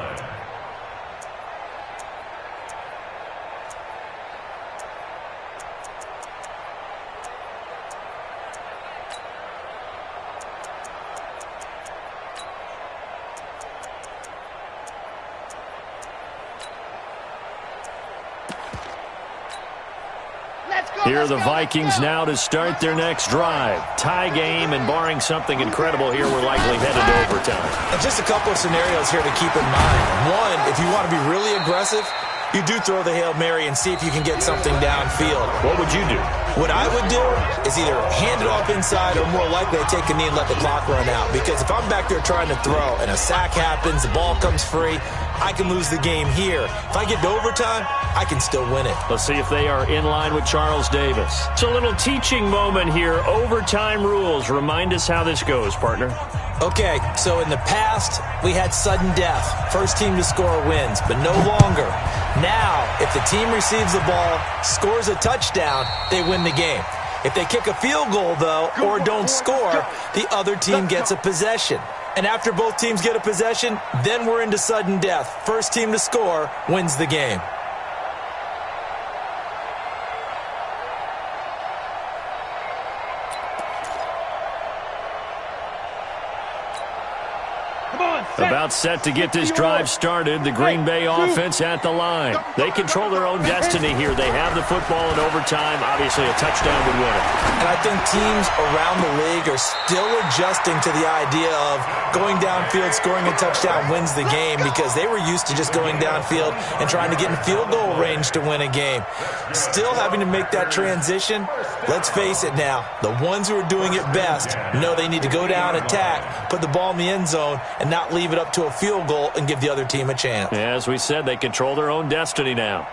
Here are the Vikings now to start their next drive. Tie game, and barring something incredible here, we're likely headed to overtime. And just a couple of scenarios here to keep in mind. One, if you want to be really aggressive, you do throw the Hail Mary and see if you can get something downfield. What would you do? What I would do is either hand it off inside or more likely take a knee and let the clock run out. Because if I'm back there trying to throw and a sack happens, the ball comes free, I can lose the game here. If I get to overtime, I can still win it. Let's see if they are in line with Charles Davis. It's a little teaching moment here. Overtime rules. Remind us how this goes, partner. Okay, so in the past, we had sudden death. First team to score wins, but no longer. Now, if the team receives the ball, scores a touchdown, they win the game. If they kick a field goal, though, or don't score, the other team gets a possession. And after both teams get a possession, then we're into sudden death. First team to score wins the game. About set to get this drive started. The Green Bay offense at the line. They control their own destiny here. They have the football in overtime. Obviously, a touchdown would win it. And I think teams around the league are still adjusting to the idea of going downfield, scoring a touchdown wins the game, because they were used to just going downfield and trying to get in field goal range to win a game. Still having to make that transition. Let's face it now. The ones who are doing it best know they need to go down, attack, put the ball in the end zone, and not leave it up to a field goal and give the other team a chance. Yeah, as we said, they control their own destiny now.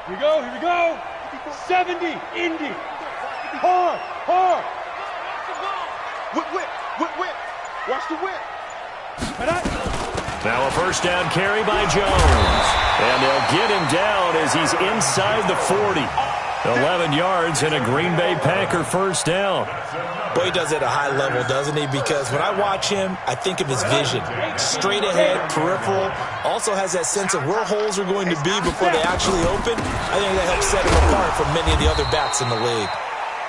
Here we go. 70, Indy. Hard. Whip. Watch the whip. Now a first down carry by Jones. And they'll get him down as he's inside the 40. 11 yards and a Green Bay Packer first down. Boy, he does it at a high level, doesn't he? Because when I watch him, I think of his vision. Straight ahead, peripheral. Also has that sense of where holes are going to be before they actually open. I think that helps set him apart from many of the other backs in the league.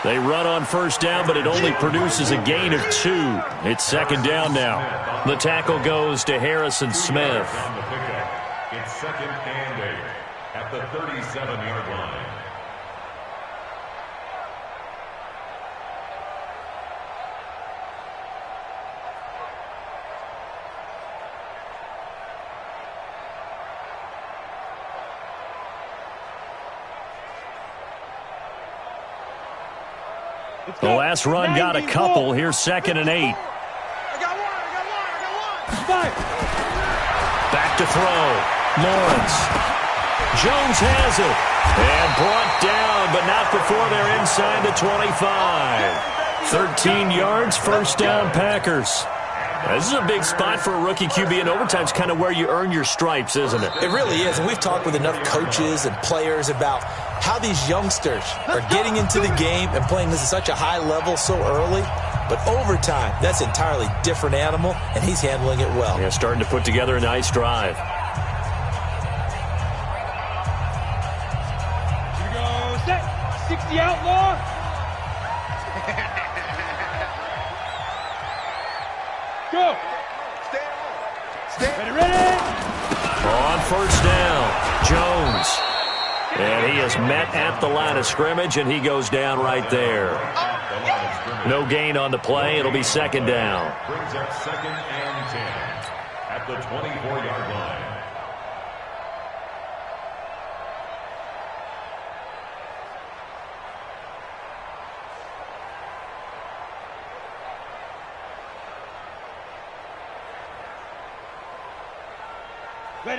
They run on first down, but it only produces a gain of 2. It's second down now. The tackle goes to Harrison Smith. It's second and 8 at the 37-yard line. The last run got a couple. Here's second and 8. I got one. Back to throw. Lawrence. Jones has it. And brought down, but not before they're inside the 25. 13 yards, first down Packers. This is a big spot for a rookie QB, and overtime's kind of where you earn your stripes, isn't it? It really is, and we've talked with enough coaches and players about how these youngsters are getting into the game and playing this at such a high level so early. But overtime, that's an entirely different animal, and he's handling it well. Yeah, starting to put together a nice drive. Here we go. Set. 60 outlaw. Go. Stay. Ready. On first down, Jones. And he is met at the line of scrimmage, and he goes down right there. No gain on the play. It'll be second down. Brings up 2nd and 10 at the 24-yard line.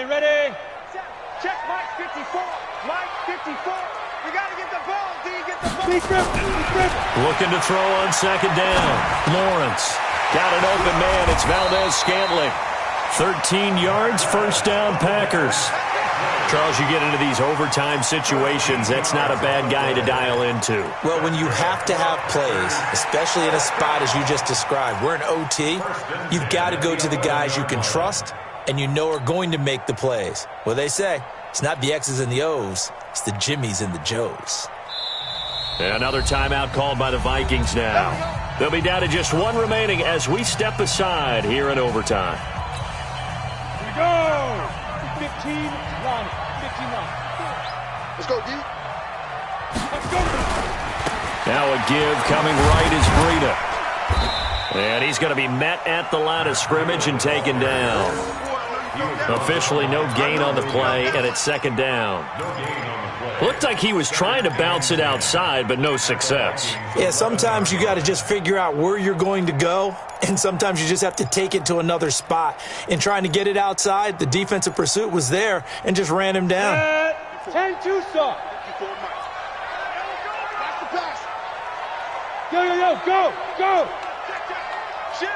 Ready. Check Mike 54. Mike 54. We got to get the ball. Do you get the ball? Be grip. Looking to throw on second down. Lawrence got an open man. It's Valdez-Scantling. 13 yards, first down, Packers. Charles, you get into these overtime situations, that's not a bad guy to dial into. Well, when you have to have plays, especially in a spot as you just described, we're in OT, you've got to go to the guys you can trust and you know are going to make the plays. Well, they say it's not the X's and the O's, it's the Jimmies and the Joes. Another timeout called by the Vikings now. They'll be down to just one remaining as we step aside here in overtime. Here we go. 15 line. 15 line. Let's go, D. Let's go. Now a give coming right is Breida. And he's going to be met at the line of scrimmage and taken down. Officially no gain on the play, and it's second down. Looked like he was trying to bounce it outside, but no success. Yeah, sometimes you got to just figure out where you're going to go, and sometimes you just have to take it to another spot. In trying to get it outside, the defensive pursuit was there and just ran him down. 10-2 stop. Pass the pass. Go. Shift.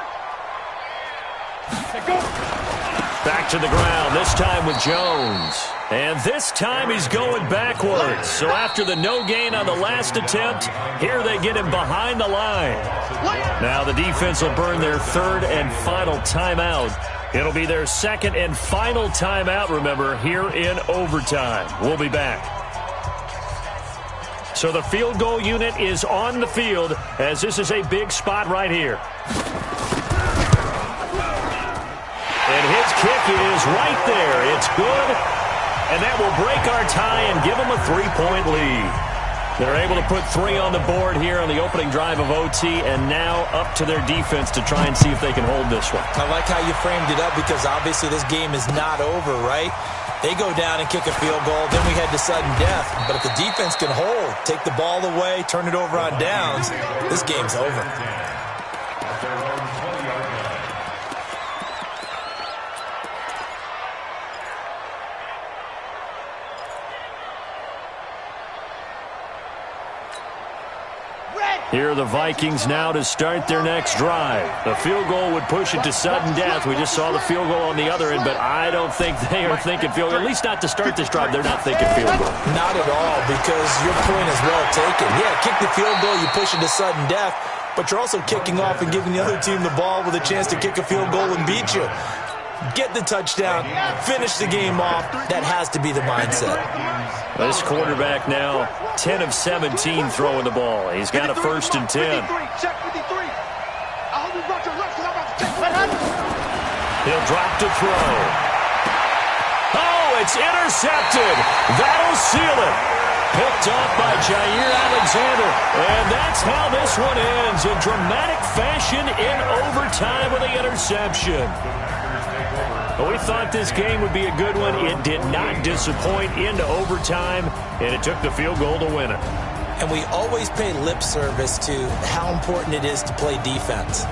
Go. Back to the ground, this time with Jones. And this time he's going backwards. So after the no gain on the last attempt, here they get him behind the line. Now the defense will burn their third and final timeout. It'll be their second and final timeout, remember, here in overtime. We'll be back. So the field goal unit is on the field as this is a big spot right here. And his kick is right there. It's good. And that will break our tie and give them a 3-point lead. They're able to put 3 on the board here on the opening drive of OT, and now up to their defense to try and see if they can hold this one. I like how you framed it up because obviously this game is not over, right? They go down and kick a field goal, then we head to sudden death. But if the defense can hold, take the ball away, turn it over on downs, this game's over. Here are the Vikings now to start their next drive. The field goal would push it to sudden death. We just saw the field goal on the other end, but I don't think they are thinking field goal. At least not to start this drive. They're not thinking field goal. Not at all, because your point is well taken. Yeah, kick the field goal, you push it to sudden death, but you're also kicking off and giving the other team the ball with a chance to kick a field goal and beat you. Get the touchdown, finish the game off. That has to be the mindset. This quarterback now 10 of 17 throwing the ball. He's got a first and 10. Check 53. I hope you brought your left because I'm about to check. He'll drop to throw. Oh, it's intercepted. That'll seal it. Picked off by Jair Alexander. And that's how this one ends in dramatic fashion in overtime with the interception. Well, we thought this game would be a good one. It did not disappoint into overtime, and it took the field goal to win it. And we always pay lip service to how important it is to play defense.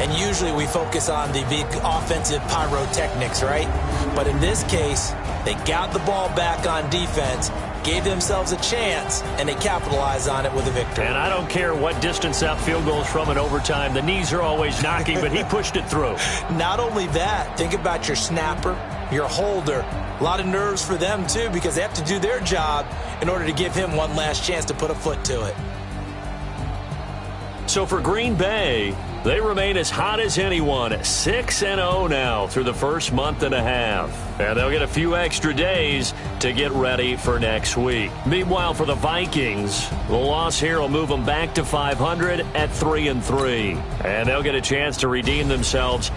And usually we focus on the big offensive pyrotechnics, right? But in this case, they got the ball back on defense, gave themselves a chance, and they capitalized on it with a victory. And I don't care what distance that field goes from in overtime. The knees are always knocking, but he pushed it through. Not only that, think about your snapper, your holder. A lot of nerves for them, too, because they have to do their job in order to give him one last chance to put a foot to it. So for Green Bay, they remain as hot as anyone, 6-0 now through the first month and a half. And they'll get a few extra days to get ready for next week. Meanwhile, for the Vikings, the loss here will move them back to 500 at 3-3. And they'll get a chance to redeem themselves.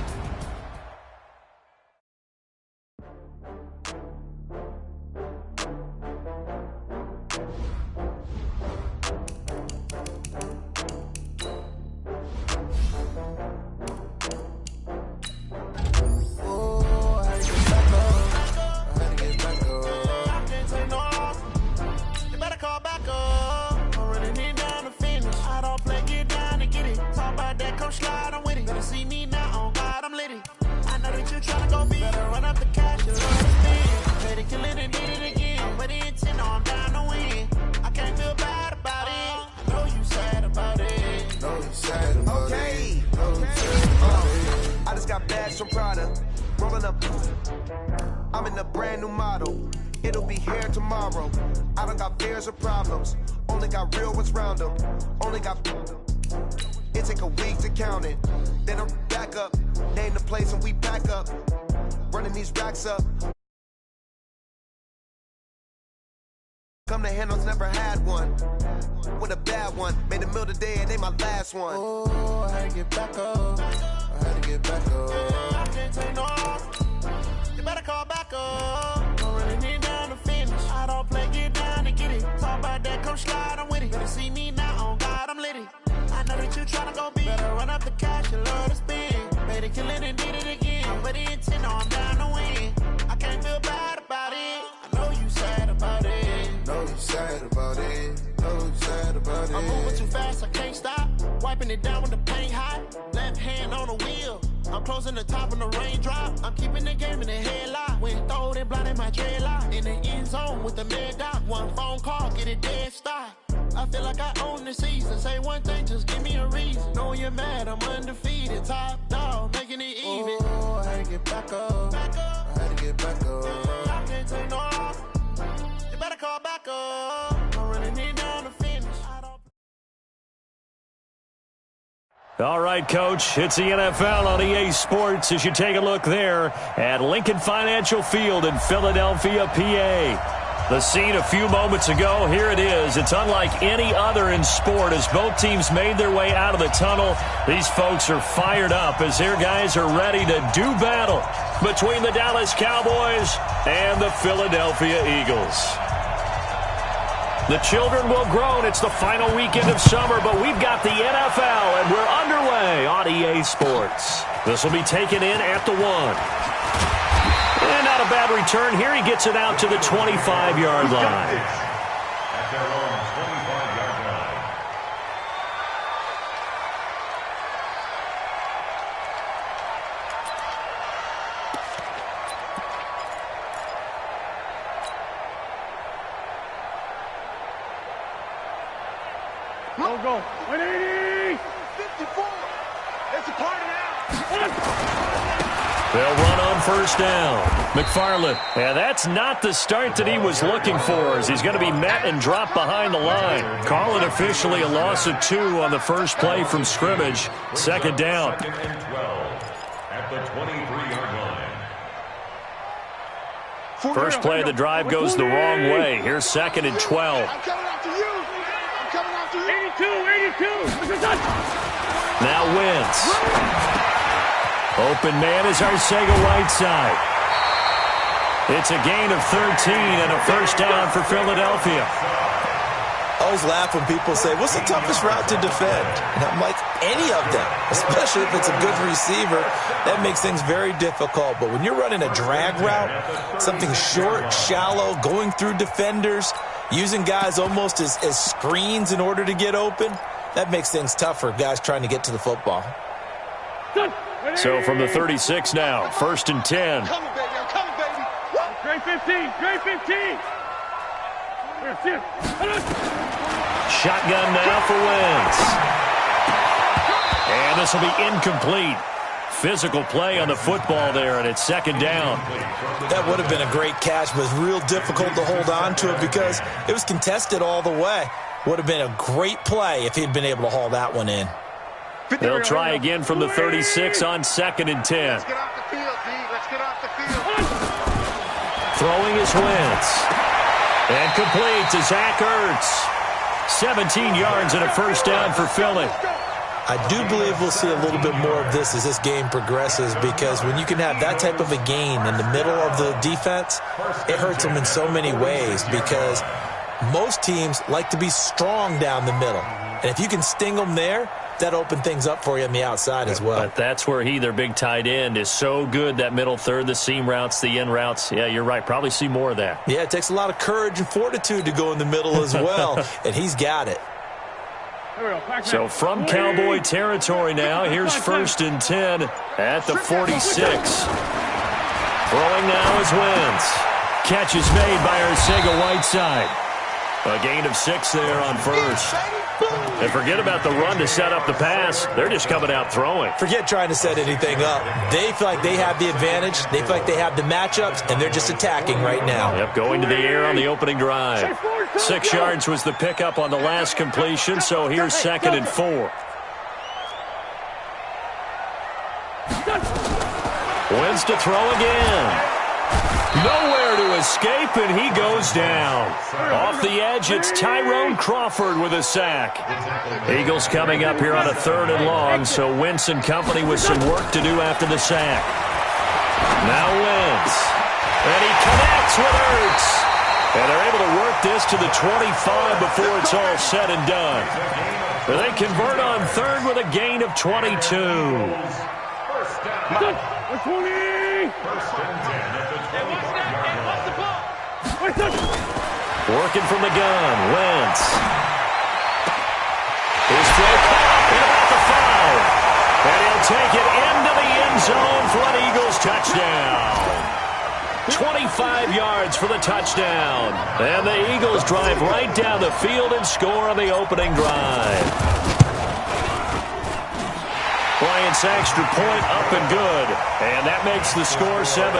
From Prada, rolling up. I'm in a brand new model. It'll be here tomorrow. I don't got fears or problems. Only got real ones round them. Only got. It take a week to count it. Then I'm back up. Name the place and we back up. Running these racks up. Come to handles, never had one. With a bad one. Made a meal today and they my last one. Oh, I had to get back up. I had to get back up. I can't take no off. You better call back up. I'm running it down to finish. I don't play, get down to get it. Talk about that, come slide, I'm with it. Better see me now, on God, I'm litty. I know that you tryna go big. Better run up the cash, you love to spend. Made it, kill it, and did it again. But the intent, no, I'm down to win. I can't feel bad about it. I know you sad about it. Know you sad about it. Know you sad about it. I'm moving too fast, I can't stop. Wiping it down with the paint hot. Left hand on the wheel. I'm closing the top on the raindrop. I'm keeping the game in the headlock. When throwed and blinded my dreadlock. In the end zone with the mad dot. One phone call, get it dead stop. I feel like I own the season. Say one thing, just give me a reason. Knowing you're mad, I'm undefeated. Top dog, making it even. Oh, I had to get back up. I had to get back up. I can't take no off. You better call back up. I'm running it down to finish. All right, Coach, it's the NFL on EA Sports as you take a look there at Lincoln Financial Field in Philadelphia, PA. The scene a few moments ago, here it is. It's unlike any other in sport as both teams made their way out of the tunnel. These folks are fired up as their guys are ready to do battle between the Dallas Cowboys and the Philadelphia Eagles. The children will groan. It's the final weekend of summer, but we've got the NFL, and we're underway on EA Sports. This will be taken in at the 1. And not a bad return here. He gets it out to the 25-yard line. At their own 25-yard line. Go. 180! 54! It's a party now! They'll run on first down. McFarland. And that's not the start that he was looking for as he's going to be met and dropped behind the line. Call it officially a loss of 2 on the first play from scrimmage. Second down. Second and 12 at the 23-yard line. First play of the drive goes the wrong way. Here's second and 12. I'm coming after you! I'm coming after you! 82! Now Wentz. Open man is Arcega-Whiteside. It's a gain of 13 and a first down for Philadelphia. I always laugh when people say, what's the toughest route to defend? And I'm like, any of them, especially if it's a good receiver. That makes things very difficult. But when you're running a drag route, something short, shallow, going through defenders, using guys almost as screens in order to get open, that makes things tough for guys trying to get to the football. So from the 36 now, first and 10. I'm coming, baby. I'm coming, baby. Great 15! Great 15! Shotgun now for Wentz. And this will be incomplete. Physical play on the football there, and it's second down. That would have been a great catch, but it's real difficult to hold on to it because it was contested all the way. Would have been a great play if he'd been able to haul that one in. They'll try again from the 36 on second and 10. Let's get off the field, D. Let's get off the field. Throwing is Wentz. And complete to Zach Ertz. 17 yards and a first down for Philly. I do believe we'll see a little bit more of this as this game progresses because when you can have that type of a gain in the middle of the defense, it hurts them in so many ways because most teams like to be strong down the middle. And if you can sting them there, that opens things up for you on the outside as well. But that's where their big tight end, is so good, that middle third, the seam routes, the in routes. Yeah, you're right. Probably see more of that. Yeah, it takes a lot of courage and fortitude to go in the middle as well, and he's got it. So from Cowboy territory now, here's 1st and 10 at the 46. Throwing now is Wentz. Catch is made by Arcega-Whiteside. A gain of 6 there on first. And forget about the run to set up the pass. They're just coming out throwing. Forget trying to set anything up. They feel like they have the advantage. They feel like they have the matchups, and they're just attacking right now. Yep, going to the air on the opening drive. 6 yards was the pickup on the last completion, so here's 2nd and 4. Wins to throw again. Nowhere to escape, and he goes down. Off the edge, it's Tyrone Crawford with a sack. Eagles coming up here on a 3rd and long, so Wentz and company with some work to do after the sack. Now Wentz. And he connects with Ertz. And they're able to work this to the 25 before it's all said and done. But they convert on 3rd with a gain of 22. First down. 20. First and 10 at the 25-yard line. Working from the gun, Wentz. His throw caught at about the 5. And he'll take it into the end zone for an Eagles touchdown. 25 yards for the touchdown. And the Eagles drive right down the field and score on the opening drive. Bryant's extra point up and good. And that makes the score 7-0.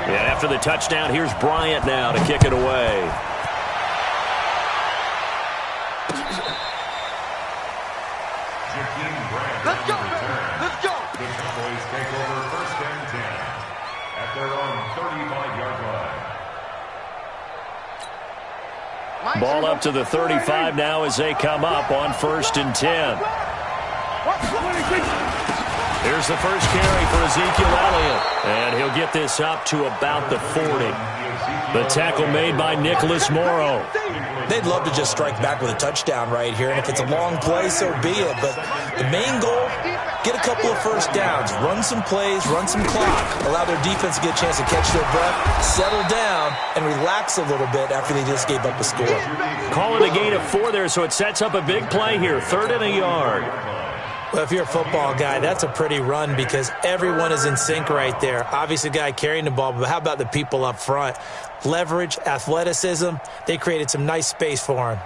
And after the touchdown, here's Bryant now to kick it away. Let's go! Let's go! The Cowboys take over 1st and 10 at their own 35-yard line. Ball up to the 35 now as they come up on 1st and 10. Here's the first carry for Ezekiel Elliott. And he'll get this up to about the 40. The tackle made by Nicholas Morrow. They'd love to just strike back with a touchdown right here. And if it's a long play, so be it. But the main goal, get a couple of first downs. Run some plays, run some clock. Allow their defense to get a chance to catch their breath, settle down, and relax a little bit after they just gave up a score. Call it a gain of 4 there, so it sets up a big play here. 3rd and a yard. Well, if you're a football guy, that's a pretty run because everyone is in sync right there. Obviously, the guy carrying the ball, but how about the people up front? Leverage, athleticism, they created some nice space for him.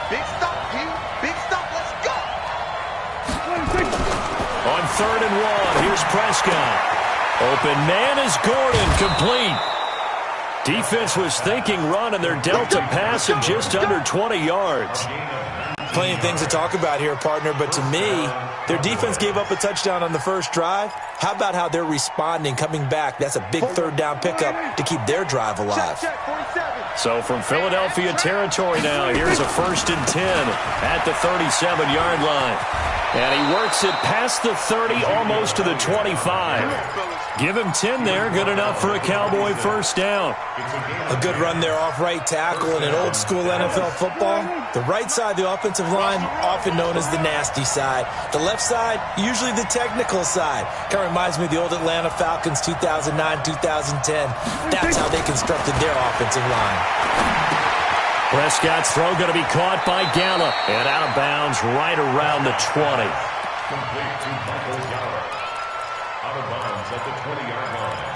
Big stop, P. Big stop. Let's go. On 3rd and 1, here's Prescott. Open man is Gordon, complete. Defense was thinking run, and their delta pass of just under 20 yards. Plenty of things to talk about here, partner, but to me, their defense gave up a touchdown on the first drive. How about how they're responding, coming back? That's a big 3rd down pickup to keep their drive alive. So from Philadelphia territory now, here's a 1st and 10 at the 37-yard line. And he works it past the 30, almost to the 25. Give him 10 there, good enough for a Cowboy first down. A good run there off right tackle in an old-school NFL football. The right side, the offensive line, often known as the nasty side. The left side, usually the technical side. Kind of reminds me of the old Atlanta Falcons 2009-2010. That's how they constructed their offensive line. Prescott's throw going to be caught by Gallup. And out of bounds right around the 20. Complete to Michael Gallup. Out of bounds at the 20-yard line.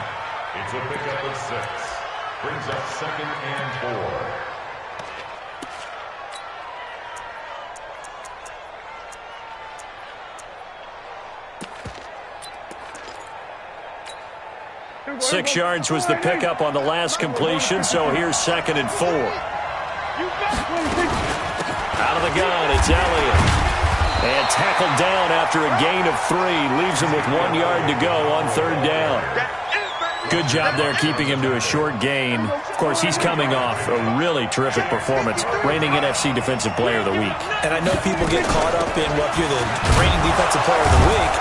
It's a pickup of 6. Brings up 2nd and 4. 6 yards was the pickup on the last completion, so here's 2nd and 4. Out of the gun it's Elliott. And tackled down after a gain of 3. Leaves him with 1 yard to go on 3rd down. Good job there keeping him to a short gain. Of course, he's coming off a really terrific performance, reigning NFC Defensive Player of the Week. And I know people get caught up in, well, if you're the reigning Defensive Player of the Week,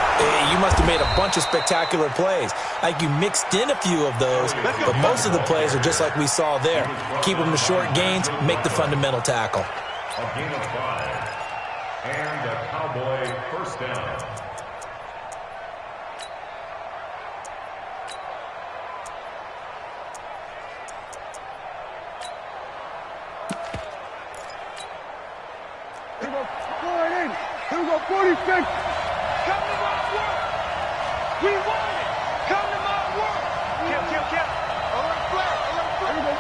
you must have made a bunch of spectacular plays. Like you mixed in a few of those, but most of the plays are just like we saw there. Keep them to short gains, make the fundamental tackle. A gain of 5. And a Cowboy first down. Here we go. Go right in. Here we go. 46. Come to my work. We want it. Come to my work. Kill. Alert flag. Here we go.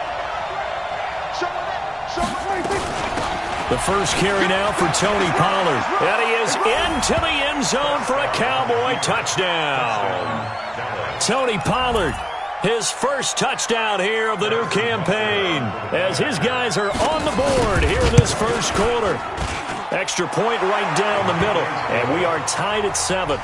Show it up. Show it up. The first carry now for Tony Pollard. And he is into the end zone for a Cowboy touchdown. Tony Pollard, his first touchdown here of the new campaign, as his guys are on the board here in this first quarter. Extra point right down the middle, and we are tied at 7.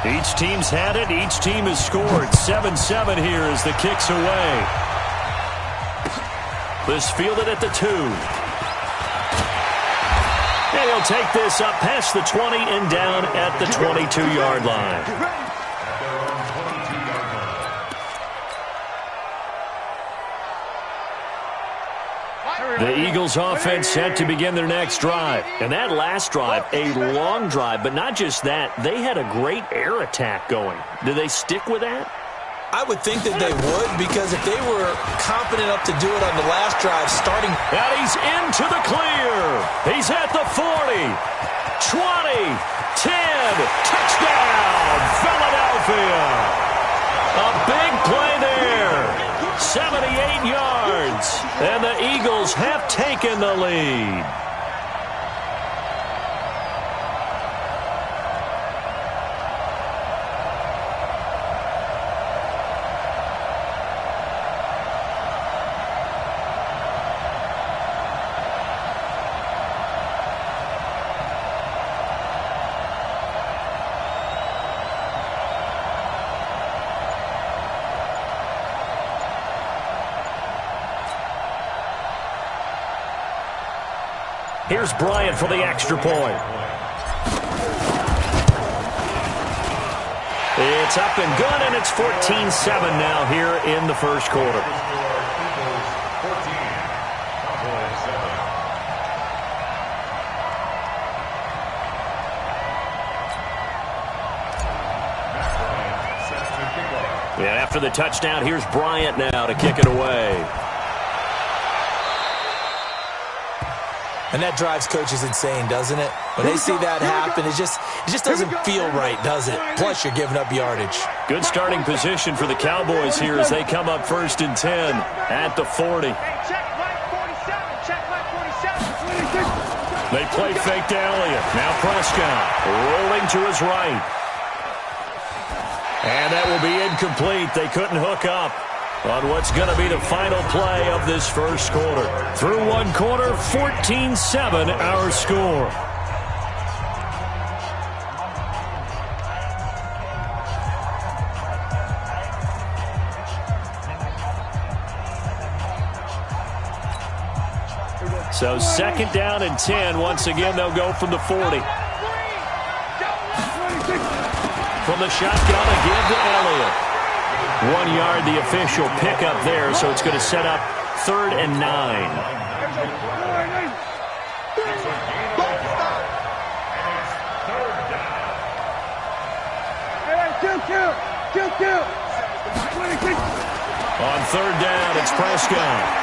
Each team's had it. Each team has scored. 7-7 here as the kick's away. This fielded at the 2. And he'll take this up past the 20 and down at the 22-yard line. The Eagles offense set to begin their next drive. And that last drive, a long drive, but not just that. They had a great air attack going. Do they stick with that? I would think that they would, because if they were confident enough to do it on the last drive, starting... And he's into the clear. He's at the 40, 20, 10, touchdown, Philadelphia. A big play there, 78 yards, and the Eagles have taken the lead. Here's Bryant for the extra point. It's up and good, and it's 14-7 now here in the first quarter. And after the touchdown, here's Bryant now to kick it away. And that drives coaches insane, doesn't it? When they see that happen, it just doesn't feel right, does it? Plus, you're giving up yardage. Good starting position for the Cowboys here as they come up 1st and 10 at the 40. Check Mike 47. Check Mike 47. They play fake to Elliott. Now Prescott rolling to his right. And that will be incomplete. They couldn't hook up on what's going to be the final play of this first quarter. Through one quarter, 14-7 our score. So 2nd down and 10. Once again, they'll go from the 40. From the shotgun again to Elliott. 1 yard, the official pickup there, so it's going to set up 3rd and 9. On 3rd down, it's Prescott.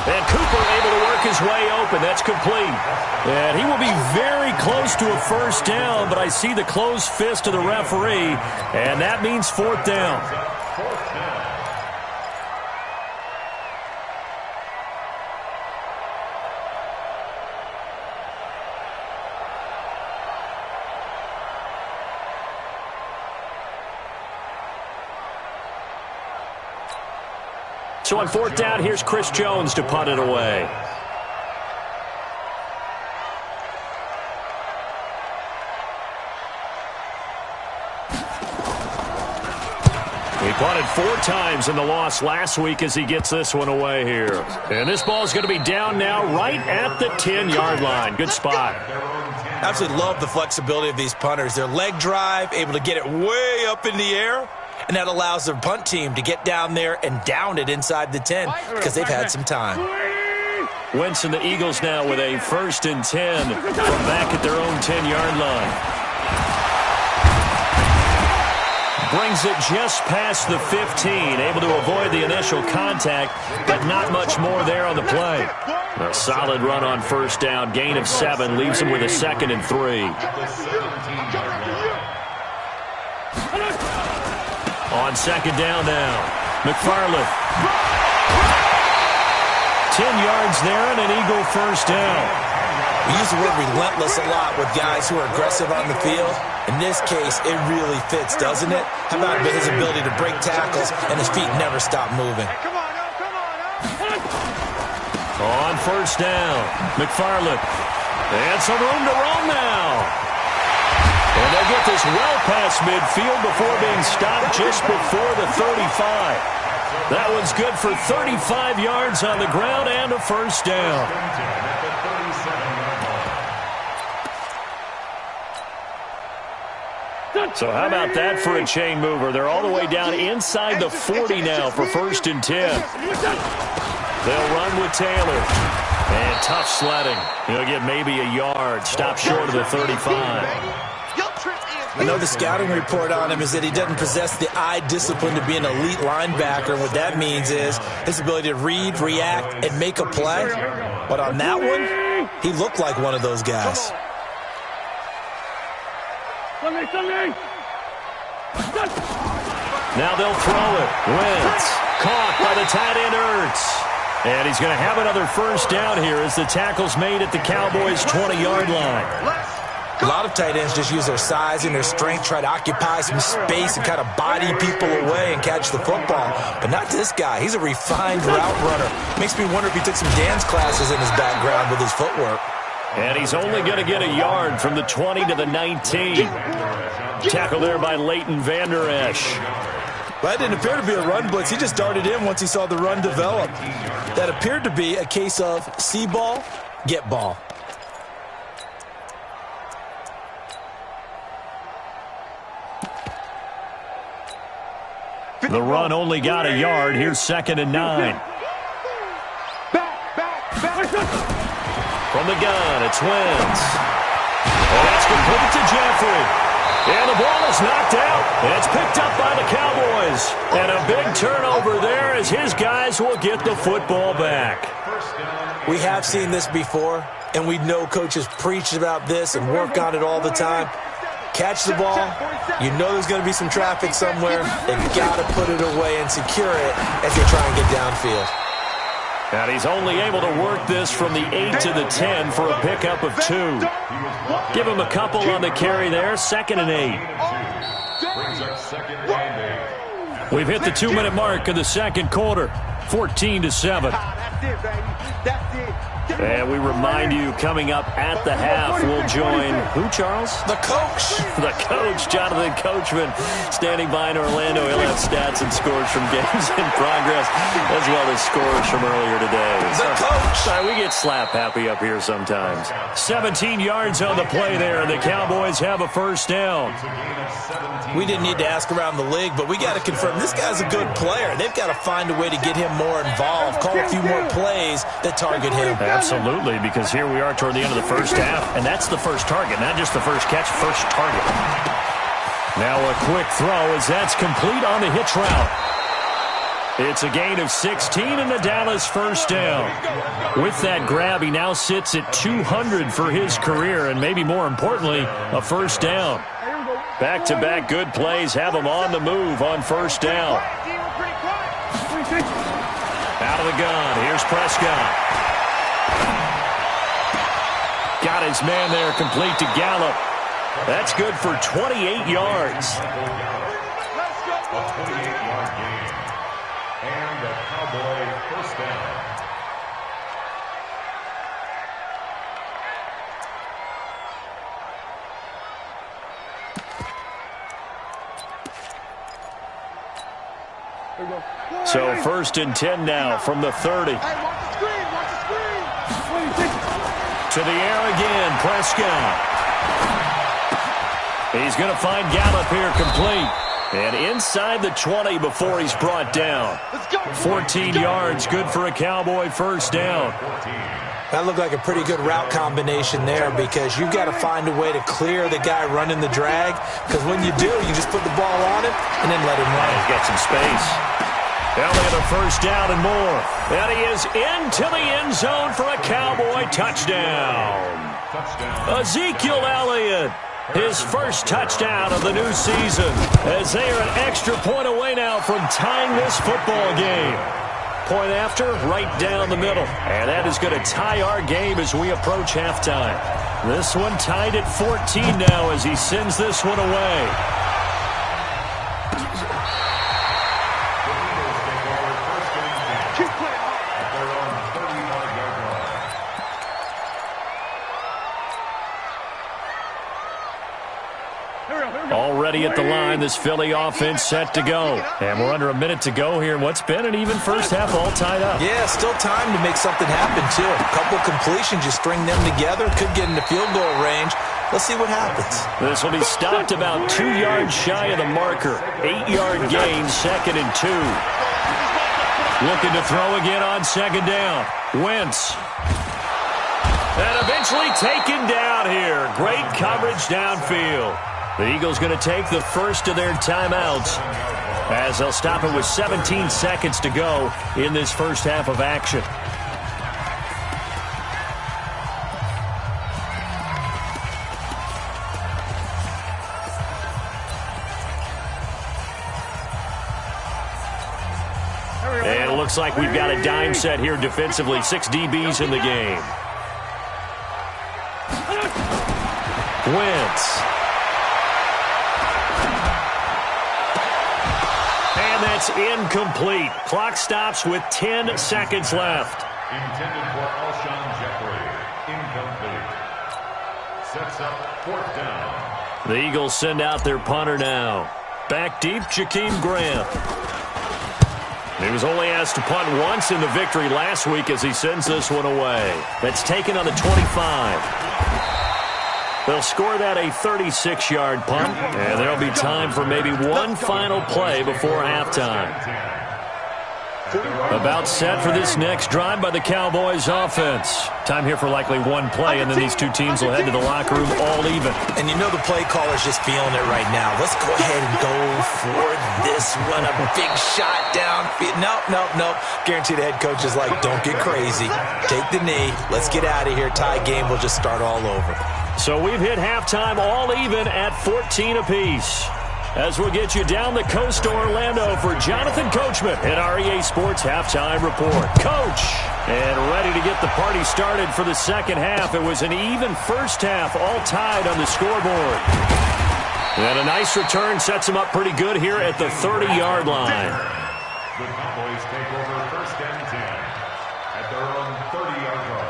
And Cooper able to work his way open. That's complete. And he will be very close to a 1st down, but I see the closed fist of the referee, and that means 4th down. So on 4th down, here's Chris Jones to punt it away. He punted 4 times in the loss last week as he gets this one away here. And this ball is going to be down now right at the 10-yard line. Good spot. Absolutely love the flexibility of these punters. Their leg drive, able to get it way up in the air, and that allows their punt team to get down there and down it inside the 10 because they've had some time. Wentz and the Eagles now with a 1st and 10 from back at their own 10-yard line. Brings it just past the 15, able to avoid the initial contact, but not much more there on the play. A solid run on 1st down, gain of 7, leaves him with a 2nd and 3. On 2nd down now, McFarland. 10 yards there and an Eagle 1st down. We use the word relentless a lot with guys who are aggressive on the field. In this case, it really fits, doesn't it? How about his ability to break tackles and his feet never stop moving? On 1st down, McFarland. And some room to run now. And they'll get this well past midfield before being stopped just before the 35. That one's good for 35 yards on the ground and a 1st down. So how about that for a chain mover? They're all the way down inside the 40 now for 1st and 10. They'll run with Taylor. And tough sledding. He'll get maybe a yard. Stop short of the 35. I know the scouting report on him is that he doesn't possess the eye discipline to be an elite linebacker. What that means is his ability to read, react, and make a play. But on that one, he looked like one of those guys. Now they'll throw it. Wentz caught by the tight end Ertz. And he's going to have another 1st down here as the tackle's made at the Cowboys' 20-yard line. A lot of tight ends just use their size and their strength, try to occupy some space and kind of body people away and catch the football. But not this guy. He's a refined route runner. Makes me wonder if he took some dance classes in his background with his footwork. And he's only going to get a yard from the 20 to the 19. Tackle there by Leighton Vander Esch. Well, that didn't appear to be a run blitz. He just darted in once he saw the run develop. That appeared to be a case of see ball, get ball. The run only got a yard. Here's 2nd and 9. From the gun, it's Wentz. And that's complete to Jeffrey. And the ball is knocked out. And it's picked up by the Cowboys. And a big turnover there as his guys will get the football back. We have seen this before, and we know coaches preach about this and work on it all the time. Catch the ball. You know there's going to be some traffic somewhere. They've got to put it away and secure it as they try and get downfield. And he's only able to work this from the 8 to the 10 for a pickup of 2. Give him a couple on the carry there. 2nd and 8. We've hit the 2-minute mark of the 2nd quarter. 14-7. That's it, baby. That's it. And we remind you, coming up at the half, we'll join who, Charles? The coach. The coach, Jonathan Coachman, standing by in Orlando. He'll have stats and scores from games in progress, as well as scores from earlier today. The coach. Sorry, we get slap happy up here sometimes. 17 yards on the play there, and the Cowboys have a 1st down. We didn't need to ask around the league, but we got to confirm this guy's a good player. They've got to find a way to get him more involved, call a few more plays that target him. Absolutely, because here we are toward the end of the 1st half, and that's the first target, not just the first catch, first target. Now a quick throw as that's complete on the hitch route. It's a gain of 16 and the Dallas 1st down. With that grab, he now sits at 200 for his career, and maybe more importantly, a 1st down. Back-to-back good plays have him on the move on 1st down. Out of the gun, here's Prescott. Got his man there, complete to Gallup. That's good for 28 yards. A 28-yard gain. And the Cowboys So 1st and 10 now from the 30. Hey, watch the screen, watch the screen. To the air again, Prescott. He's going to find Gallup here complete. And inside the 20 before he's brought down. 14 yards, good for a Cowboy first down. That looked like a pretty good route combination there because you've got to find a way to clear the guy running the drag, because when you do, you just put the ball on him and then let him run. He's got some space. Elliott a first down and more. And he is into the end zone for a Cowboy touchdown. Ezekiel Elliott, his first touchdown of the new season, as they are an extra point away now from tying this football game. Point after, right down the middle. And that is going to tie our game as we approach halftime. This one tied at 14 now as he sends this one away. Already at the line, this Philly offense set to go. And we're under a minute to go here in what's been an even first half, all tied up. Yeah, still time to make something happen, too. A couple completions, you string them together, could get into field goal range. Let's see what happens. This will be stopped about 2 yards shy of the marker. 8-yard gain, 2nd and 2. Looking to throw again on 2nd down. Wentz. And eventually taken down here. Great coverage downfield. The Eagles going to take the first of their timeouts as they'll stop it with 17 seconds to go in this first half of action. And it looks like we've got a dime set here defensively. 6 DBs in the game. Wentz. That's incomplete. Clock stops with 10 seconds left. Intended for Alshon Jeffrey. Incomplete. Sets up 4th down. The Eagles send out their punter now. Back deep, Jakeem Grant. He was only asked to punt once in the victory last week as he sends this one away. That's taken on the 25. They'll score that a 36-yard punt, and there'll be time for maybe one final play before halftime. About set for this next drive by the Cowboys offense. Time here for likely one play, and then these two teams will head to the locker room all even. And you know the play caller's just feeling it right now. Let's go ahead and go for this one. A big shot down. Nope. Guarantee the head coach is like, don't get crazy. Take the knee. Let's get out of here. Tie game. We'll just start all over. So we've hit halftime all even at 14 apiece. As we'll get you down the coast to Orlando for Jonathan Coachman at our EA Sports Halftime Report. Coach, and ready to get the party started for the second half. It was an even first half, all tied on the scoreboard. And a nice return sets them up pretty good here at the 30-yard line. The Cowboys take over 1st and 10 at their own 30-yard line.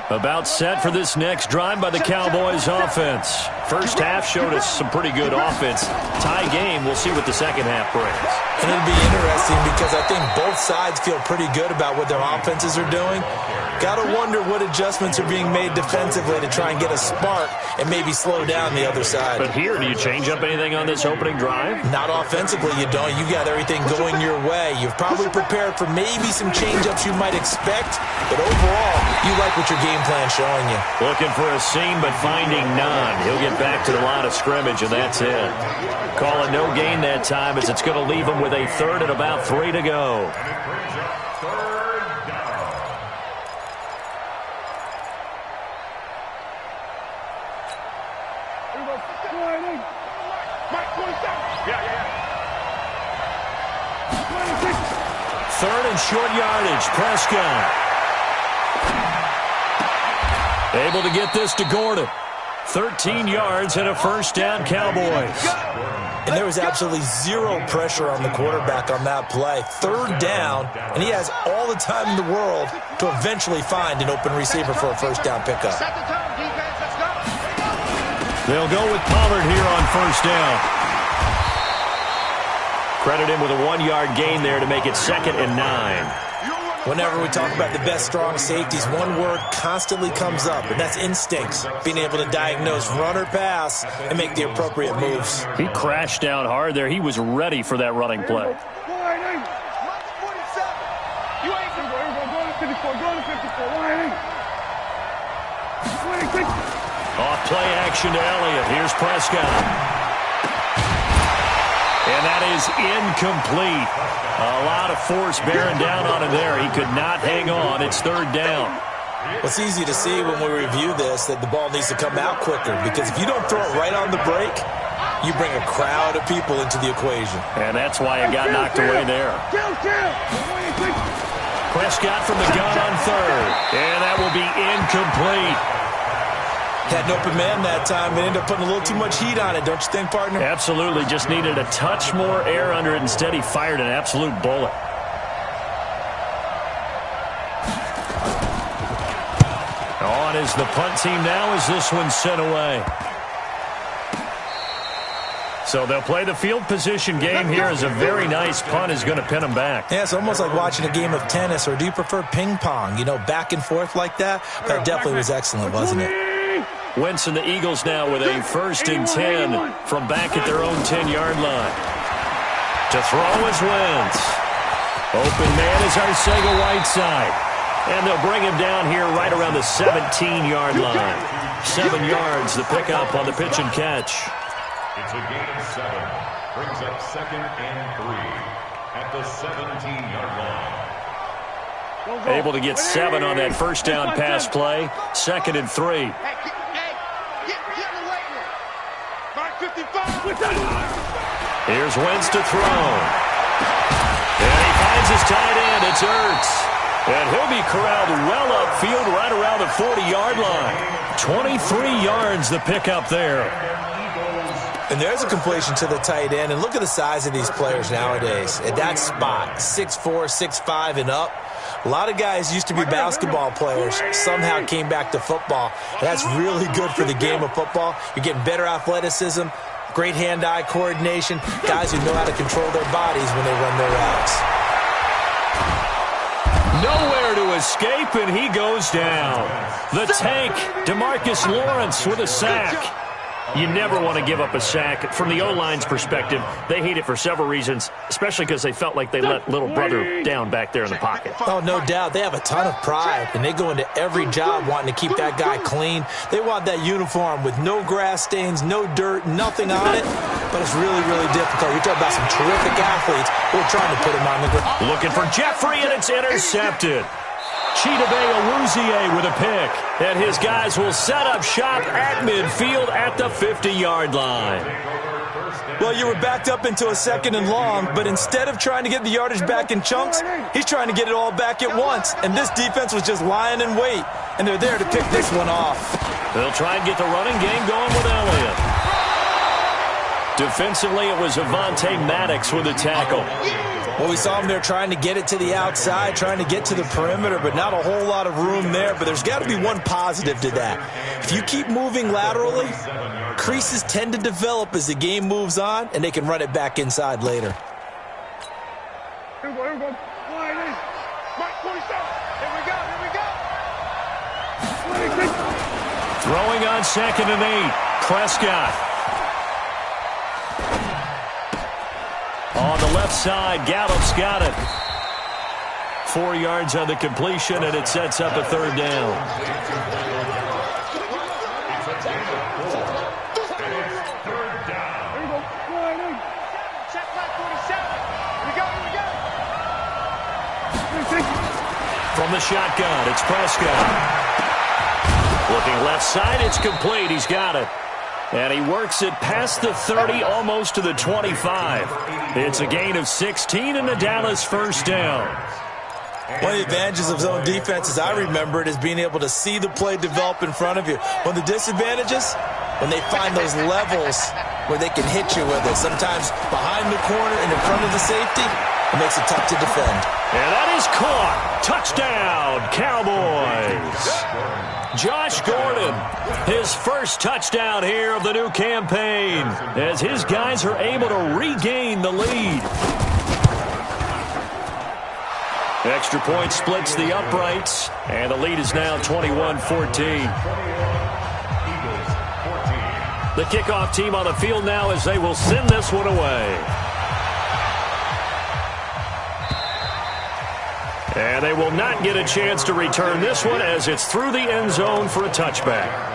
About set for this next drive by the Cowboys offense. First half showed us some pretty good offense. Tie game, we'll see what the second half brings. And it'll be interesting because I think both sides feel pretty good about what their offenses are doing. Got to wonder what adjustments are being made defensively to try and get a spark and maybe slow down the other side. But here, do you change up anything on this opening drive? Not offensively, you don't. You got everything going your way. You've probably prepared for maybe some change-ups you might expect, but overall, you like what your game plan's showing you. Looking for a seam, but finding none. He'll get back to the line of scrimmage, and that's it. Calling no gain that time as it's going to leave him with a 3rd and about 3 to go. And it brings up 3rd down. Third and short yardage. Prescott able to get this to Gordon. 13 yards and a first down, Cowboys. And there was absolutely zero pressure on the quarterback on that play. Third down, and he has all the time in the world to eventually find an open receiver for a first down pickup. They'll go with Pollard here on first down. Credit him with a 1-yard gain there to make it 2nd and 9. Whenever we talk about the best strong safeties, one word constantly comes up, and that's instincts. Being able to diagnose run or pass and make the appropriate moves. He crashed down hard there. He was ready for that running play. Off play action to Elliott. Here's Prescott. And that is incomplete. A lot of force bearing down on him there. He could not hang on. It's 3rd down. Well, it's easy to see when we review this that the ball needs to come out quicker, because if you don't throw it right on the break, you bring a crowd of people into the equation. And that's why it got knocked away there. Prescott from the gun on 3rd. And that will be incomplete. Had an open man that time and ended up putting a little too much heat on it, don't you think, partner? Absolutely. Just needed a touch more air under it. Instead, he fired an absolute bullet. On is the punt team now as this one's sent away. So they'll play the field position game here as a very nice punt is going to pin them back. Yeah, it's almost like watching a game of tennis, or do you prefer ping pong? You know, back and forth like that? That definitely was excellent, wasn't it? Wentz and the Eagles now with a 1st and 10 from back at their own 10-yard line. To throw is Wentz. Open man is Arcega-Whiteside. And they'll bring him down here right around the 17-yard line. 7 yards, the pickup on the pitch and catch. It's a gain of 7. Brings up 2nd and 3 at the 17-yard line. Able to get 7 on that first down pass play. 2nd and 3. Here's Wentz to throw. And he finds his tight end. It's Ertz. And he'll be corralled well upfield right around the 40-yard line. 23 yards the pickup there. And there's a completion to the tight end. And look at the size of these players nowadays. At that spot, 6'4", 6'5", and up. A lot of guys used to be basketball players, somehow came back to football. And that's really good for the game of football. You're getting better athleticism, great hand-eye coordination, guys who know how to control their bodies when they run their routes. Nowhere to escape, and he goes down. The tank, DeMarcus Lawrence with a sack. You never want to give up a sack. From the O-line's perspective, they hate it for several reasons, especially because they felt like they let little brother down back there in the pocket. Oh, no doubt. They have a ton of pride, and they go into every job wanting to keep that guy clean. They want that uniform with no grass stains, no dirt, nothing on it, but it's really, really difficult. You're talking about some terrific athletes who are trying to put him on the ground. Looking for Jeffrey, and it's intercepted. Chidobe Awuzie with a pick. And his guys will set up shop at midfield at the 50-yard line. Well, you were backed up into a 2nd and long, but instead of trying to get the yardage back in chunks, he's trying to get it all back at once. And this defense was just lying in wait, and they're there to pick this one off. They'll try and get the running game going with Elliott. Defensively, it was Avonte Maddox with a tackle. Well, we saw him there trying to get it to the outside, trying to get to the perimeter, but not a whole lot of room there. But there's got to be one positive to that. If you keep moving laterally, creases tend to develop as the game moves on, and they can run it back inside later. Here we go. Mike 47. Here we go. Throwing on 2nd and 8. Prescott. On the left side, Gallup's got it. 4 yards on the completion, and it sets up a 3rd down. From the shotgun, it's Prescott. Looking left side, it's complete. He's got it. And he works it past the 30, almost to the 25. It's a gain of 16 and a Dallas first down. One of the advantages of zone defense, as I remember it, is being able to see the play develop in front of you. One of the disadvantages, when they find those levels where they can hit you with it, sometimes behind the corner and in front of the safety, it makes it tough to defend. And that is caught. Touchdown, Cowboys. Josh Gordon, his first touchdown here of the new campaign, as his guys are able to regain the lead. Extra point splits the uprights, and the lead is now 21-14. The kickoff team on the field now as they will send this one away. And they will not get a chance to return this one as it's through the end zone for a touchback.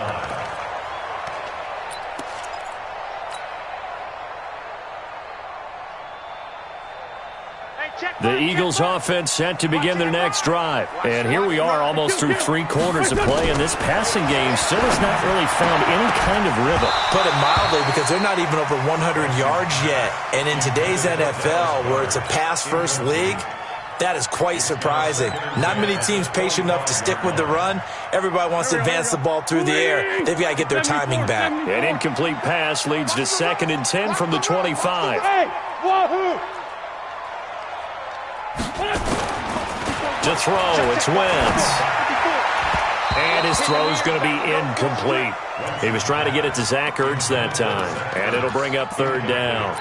The Eagles offense set to begin their next drive. And here we are almost through 3 quarters of play, and this passing game still has not really found any kind of rhythm. Put it mildly, because they're not even over 100 yards yet. And in today's NFL, where it's a pass-first league, that is quite surprising. Not many teams patient enough to stick with the run. Everybody wants to advance the ball through the air. They've got to get their timing back. An incomplete pass leads to 2nd and 10 from the 25. Hey, wahoo! To throw, it's Wentz. And his throw's going to be incomplete. He was trying to get it to Zach Ertz that time. And it'll bring up 3rd down.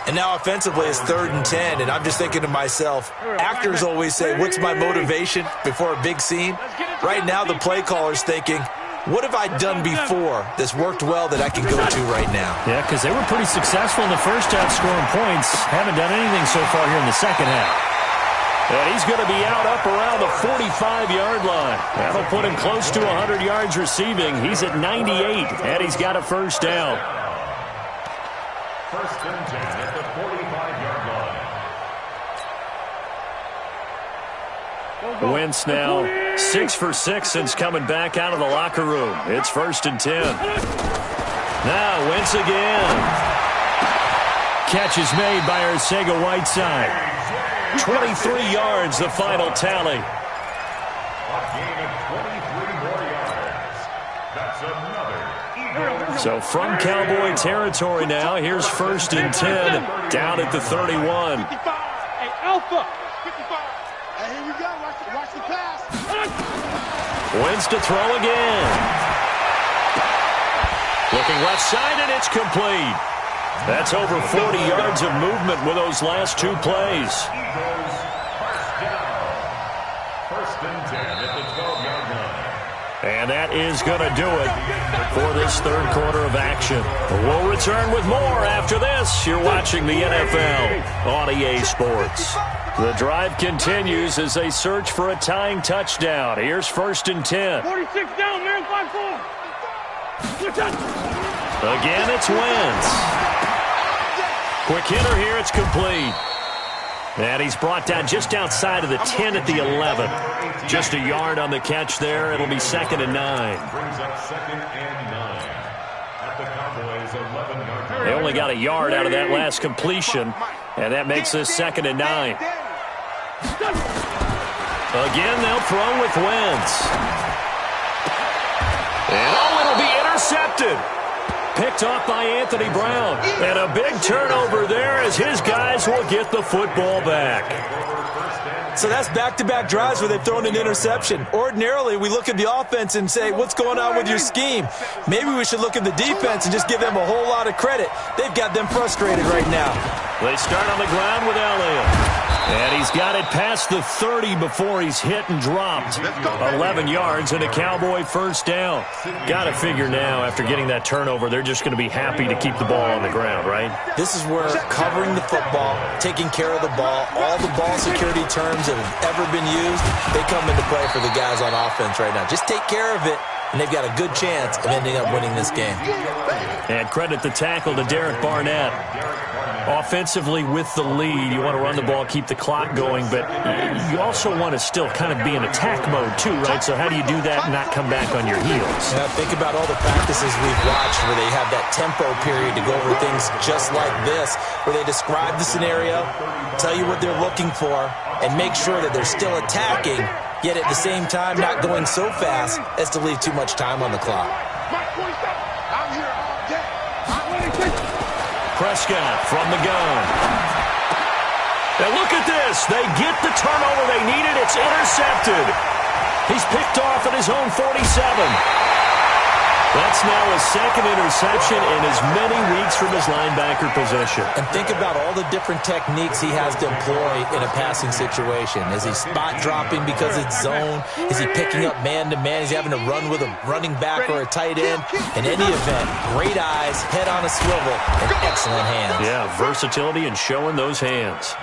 And now offensively it's 3rd and 10, and I'm just thinking to myself, actors always say, what's my motivation before a big scene? Right now the play caller's thinking, what have I done before that's worked well that I can go to right now? Yeah, because they were pretty successful in the first half scoring points. Haven't done anything so far here in the second half. And he's going to be out up around the 45-yard line. That'll put him close to 100 yards receiving. He's at 98, and he's got a 1st down. 1st and 10 at the 45-yard line. Wentz now 6 for 6 since coming back out of the locker room. It's 1st and 10. Now Wentz again. Catch is made by Arcega-Whiteside. 23 yards, the final tally. A gain of 23 more yards. That's another Eagle. So from Cowboy territory now, here's 1st and 10, down at the 31. 55. Hey, Alpha. 55. Hey, here we go. Watch the pass. Wentz to throw again. Looking left side, and it's complete. That's over 40 yards of movement with those last 2 plays. Eagles, 1st down. 1st and 10 at the 12-yard line. And that is going to do it for this 3rd quarter of action. We'll return with more after this. You're watching the NFL on EA Sports. The drive continues as they search for a tying touchdown. Here's 1st and 10. 46 down, man. 5-4. Again, it's Wentz. Quick hitter here, it's complete. And he's brought down just outside of the 10 at the 11. Just a yard on the catch there. It'll be 2nd and 9. Brings up 2nd and 9 at the Cowboys' 11-yard line. They only got a yard out of that last completion, and that makes this 2nd and 9. Again, they'll throw with Wentz. And it'll be intercepted. Picked off by Anthony Brown. And a big turnover there as his guys will get the football back. So that's back-to-back drives where they've thrown an interception. Ordinarily, we look at the offense and say, what's going on with your scheme? Maybe we should look at the defense and just give them a whole lot of credit. They've got them frustrated right now. They start on the ground with Elliott. And he's got it past the 30 before he's hit and dropped. 11 yards and a Cowboy 1st down. Got to figure now, after getting that turnover, they're just going to be happy to keep the ball on the ground, right? This is where covering the football, taking care of the ball, all the ball security terms that have ever been used, they come into play for the guys on offense right now. Just take care of it, and they've got a good chance of ending up winning this game. And credit the tackle to Derek Barnett. Offensively with the lead, you want to run the ball, keep the clock going, but you also want to still kind of be in attack mode too, right? So how do you do that and not come back on your heels? Yeah, think about all the practices we've watched where they have that tempo period to go over things just like this, where they describe the scenario, tell you what they're looking for, and make sure that they're still attacking, yet at the same time not going so fast as to leave too much time on the clock. Prescott from the gun. And look at this. They get the turnover they needed. It's intercepted. He's picked off at his own 47. That's now his second interception in as many weeks from his linebacker position. And think about all the different techniques he has to employ in a passing situation. Is he spot dropping because it's zone? Is he picking up man-to-man? Is he having to run with a running back or a tight end? In any event, great eyes, head on a swivel, and excellent hands. Yeah, versatility and showing those hands.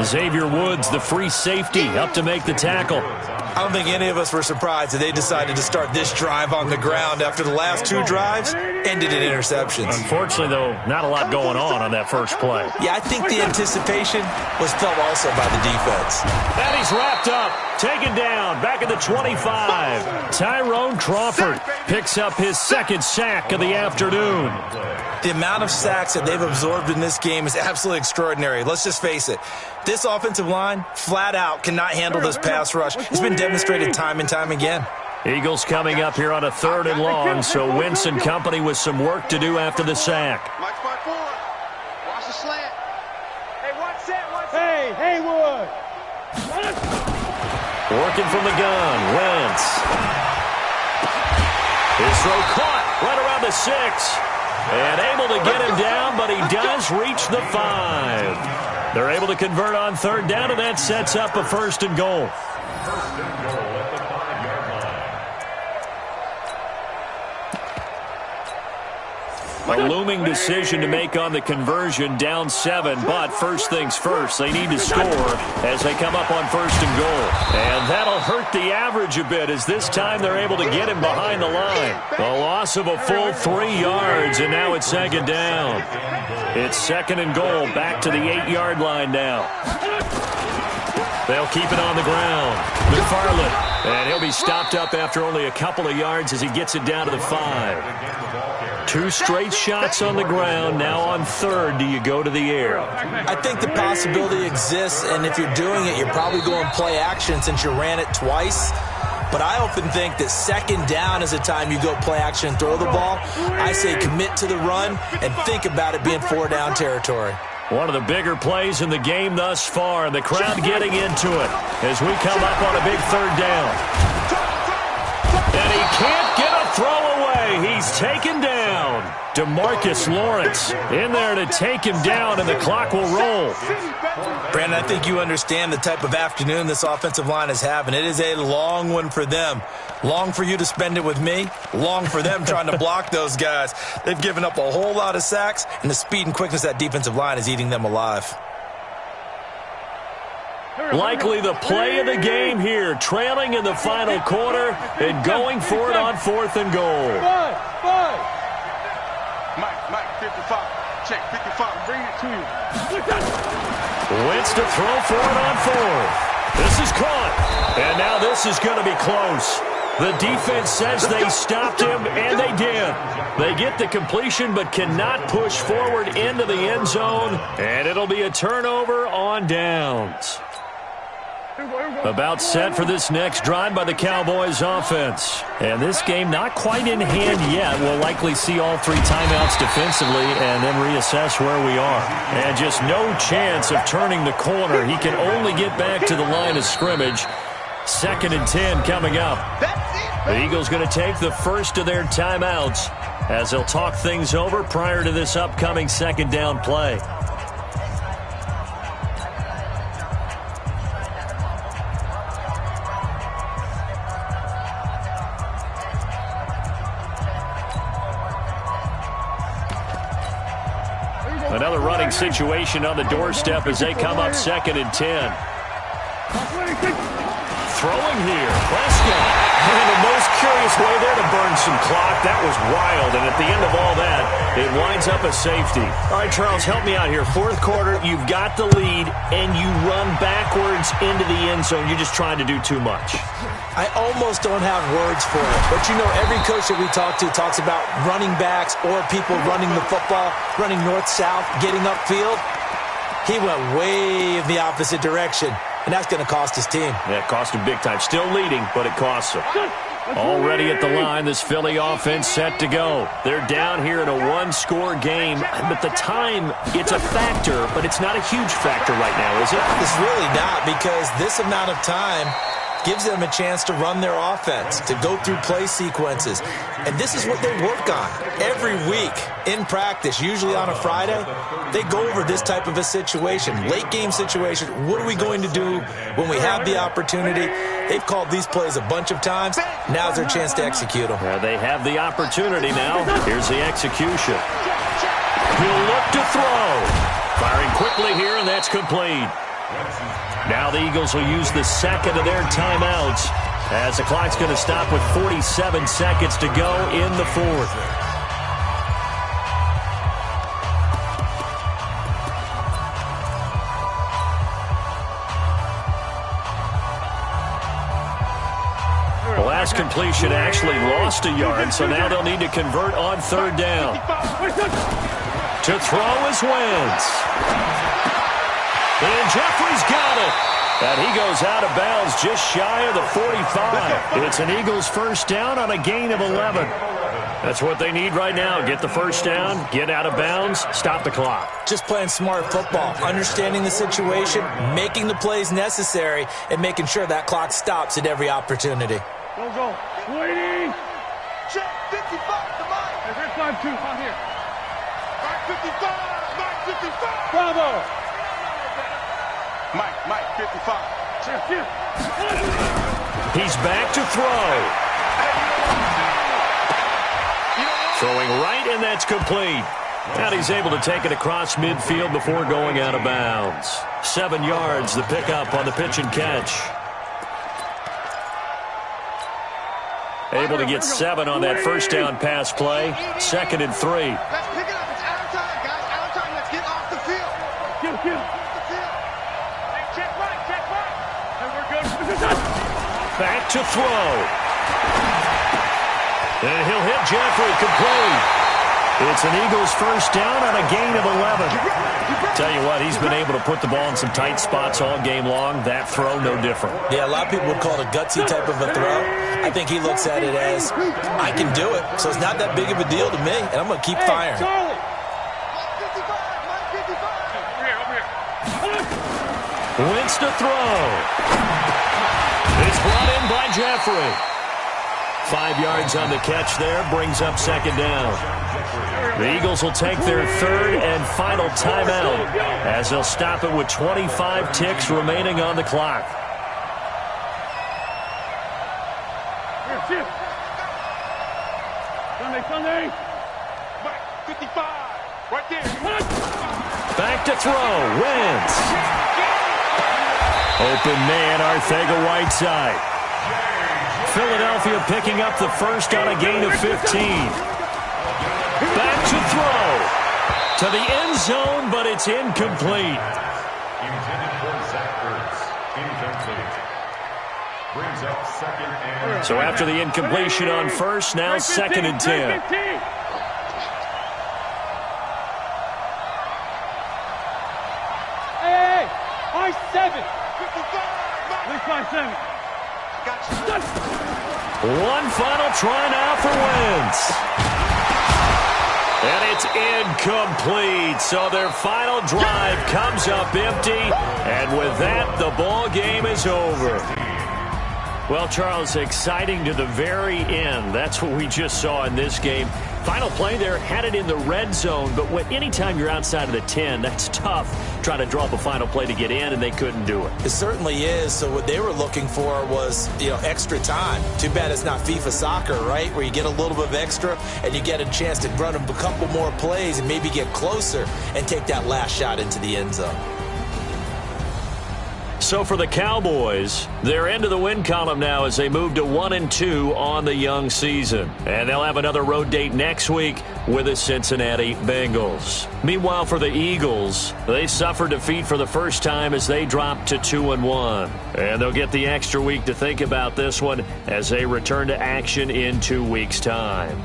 Xavier Woods, the free safety, up to make the tackle. I don't think any of us were surprised that they decided to start this drive on the ground after the last two drives ended in interceptions. Unfortunately, though, not a lot going on that first play. Yeah, I think the anticipation was felt also by the defense. And he's wrapped up, taken down, back at the 25. Tyrone Crawford picks up his second sack of the afternoon. The amount of sacks that they've absorbed in this game is absolutely extraordinary. Let's just face it. This offensive line, flat out, cannot handle this pass rush. It's been demonstrated time and time again. Eagles coming up here on a 3rd and long, so Wentz and company with some work to do after the sack. Mike 5-4. Watch the slant. Hey, watch that, watch that. Hey, Haywood. Working from the gun, Wentz. His throw caught right around the 6. And able to get him down, but he does reach the 5. They're able to convert on 3rd down, and that sets up a 1st and goal. First and goal at the 5-yard line. A looming decision to make on the conversion, down 7, but first things first, they need to score as they come up on 1st and goal. And that'll hurt the average a bit as this time they're able to get him behind the line. A loss of a full 3 yards, and now it's 2nd down. It's 2nd and goal, back to the 8-yard line now. They'll keep it on the ground. McFarland, and he'll be stopped up after only a couple of yards as he gets it down to the 5. 2 straight shots on the ground. Now on 3rd, do you go to the air? I think the possibility exists, and if you're doing it, you're probably going play action since you ran it twice. But I often think that 2nd down is the time you go play action and throw the ball. I say commit to the run and think about it being 4-down territory. One of the bigger plays in the game thus far, and the crowd getting into it as we come up on a big 3rd down. And he can't get a throw away. He's taken down. DeMarcus Lawrence in there to take him down, and the clock will roll. Brandon, I think you understand the type of afternoon this offensive line is having. It is a long one for them. Long for you to spend it with me. Long for them trying to block those guys. They've given up a whole lot of sacks, and the speed and quickness of that defensive line is eating them alive. Likely the play of the game here, trailing in the final quarter and going for it on 4th and goal. Mike, 55. Check, 55. Bring it to you. Wentz to throw for it on 4th. This is caught. And now this is going to be close. The defense says they stopped him, and they did. They get the completion but cannot push forward into the end zone, and it'll be a turnover on downs. About set for this next drive by the Cowboys offense. And this game not quite in hand yet. We'll likely see all 3 timeouts defensively and then reassess where we are. And just no chance of turning the corner. He can only get back to the line of scrimmage. 2nd and 10 coming up. The Eagles going to take the first of their timeouts as they'll talk things over prior to this upcoming 2nd down play. Another running situation on the doorstep as they come up 2nd and 10. Throwing here, Prescott. And the most curious way there to burn some clock. That was wild, and at the end of all that, it winds up a safety. All right, Charles, help me out here. 4th quarter, you've got the lead, and you run backwards into the end zone. You're just trying to do too much. I almost don't have words for it. But, you know, every coach that we talk to talks about running backs or people running the football, running north-south, getting upfield. He went way in the opposite direction. and that's going to cost his team. Yeah, it cost him big time. Still leading, but it costs him. Already at the line, this Philly offense set to go. They're down here in a one-score game, but the time, it's a factor, but it's not a huge factor right now, is it? It's really not, because this amount of time gives them a chance to run their offense, to go through play sequences. And this is what they work on every week in practice, usually on a Friday. They go over this type of a situation, late-game situation. What are we going to do when we have the opportunity? They've called these plays a bunch of times. Now's their chance to execute them. Yeah, they have the opportunity now. Here's the execution. He'll look to throw. Firing quickly here, and that's complete. Now the Eagles will use the second of their timeouts as the clock's going to stop with 47 seconds to go in the fourth. The last completion actually lost a yard, so now they'll need to convert on third down. To throw is Wentz. And Jeffrey's got it. And he goes out of bounds just shy of the 45. It's an Eagles first down on a gain of 11. That's what they need right now. Get the first down, get out of bounds, stop the clock. Just playing smart football, understanding the situation, making the plays necessary, and making sure that clock stops at every opportunity. Go. Waiting. Check 55 to Mike. Hey, here's 5-2. On here. Mike 55. Mike 55. Bravo. Mike 55. Check. He's back to throw. Throwing right, and that's complete. And he's able to take it across midfield before going out of bounds. 7 yards, the pickup on the pitch and catch. Able to get 7 on that first down pass play. 2nd and 3. Let's pick it up. It's out of time, guys. Out of time. Let's get off the field. Kill. Check right. And we're good. Back to throw. And he'll hit Jeffrey, complete. It's an Eagles first down on a gain of 11. Tell you what, he's been able to put the ball in some tight spots all game long. That throw, no different. Yeah, a lot of people would call it a gutsy type of a throw. I think he looks at it as, I can do it, so it's not that big of a deal to me, and I'm going to keep firing. Charlie. Mike 55. Over here. Wentz to throw. It's brought in by Jeffrey. 5 yards on the catch there, brings up 2nd down. The Eagles will take their 3rd and final timeout as they'll stop it with 25 ticks remaining on the clock. Here. Sunday. Mike 55. Right there. Back to throw. Wentz. Open man, Arcega-Whiteside. Philadelphia picking up the first on a gain of 15. Back to throw. To the end zone, but it's incomplete. Intended for Zach Ertz. Incomplete. Brings up 2nd and... So after the incompletion on first, now 2nd and 10. Hey, 5-7. 55. 5-7. One final try now for Wentz. And it's incomplete. So their final drive comes up empty. And with that, the ball game is over. Well, Charles, exciting to the very end. That's what we just saw in this game. Final play there, had it in the red zone, but anytime you're outside of the 10, that's tough trying to draw up a final play to get in, and they couldn't do it. It certainly is. So what they were looking for was, extra time. Too bad it's not FIFA soccer, right, where you get a little bit of extra and you get a chance to run a couple more plays and maybe get closer and take that last shot into the end zone. So for the Cowboys, they're into the win column now as they move to 1-2 on the young season. And they'll have another road date next week with the Cincinnati Bengals. Meanwhile, for the Eagles, they suffered defeat for the first time as they dropped to 2-1. And they'll get the extra week to think about this one as they return to action in 2 weeks' time.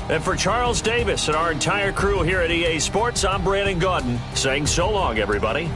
And for Charles Davis and our entire crew here at EA Sports, I'm Brandon Gaudin saying so long, everybody.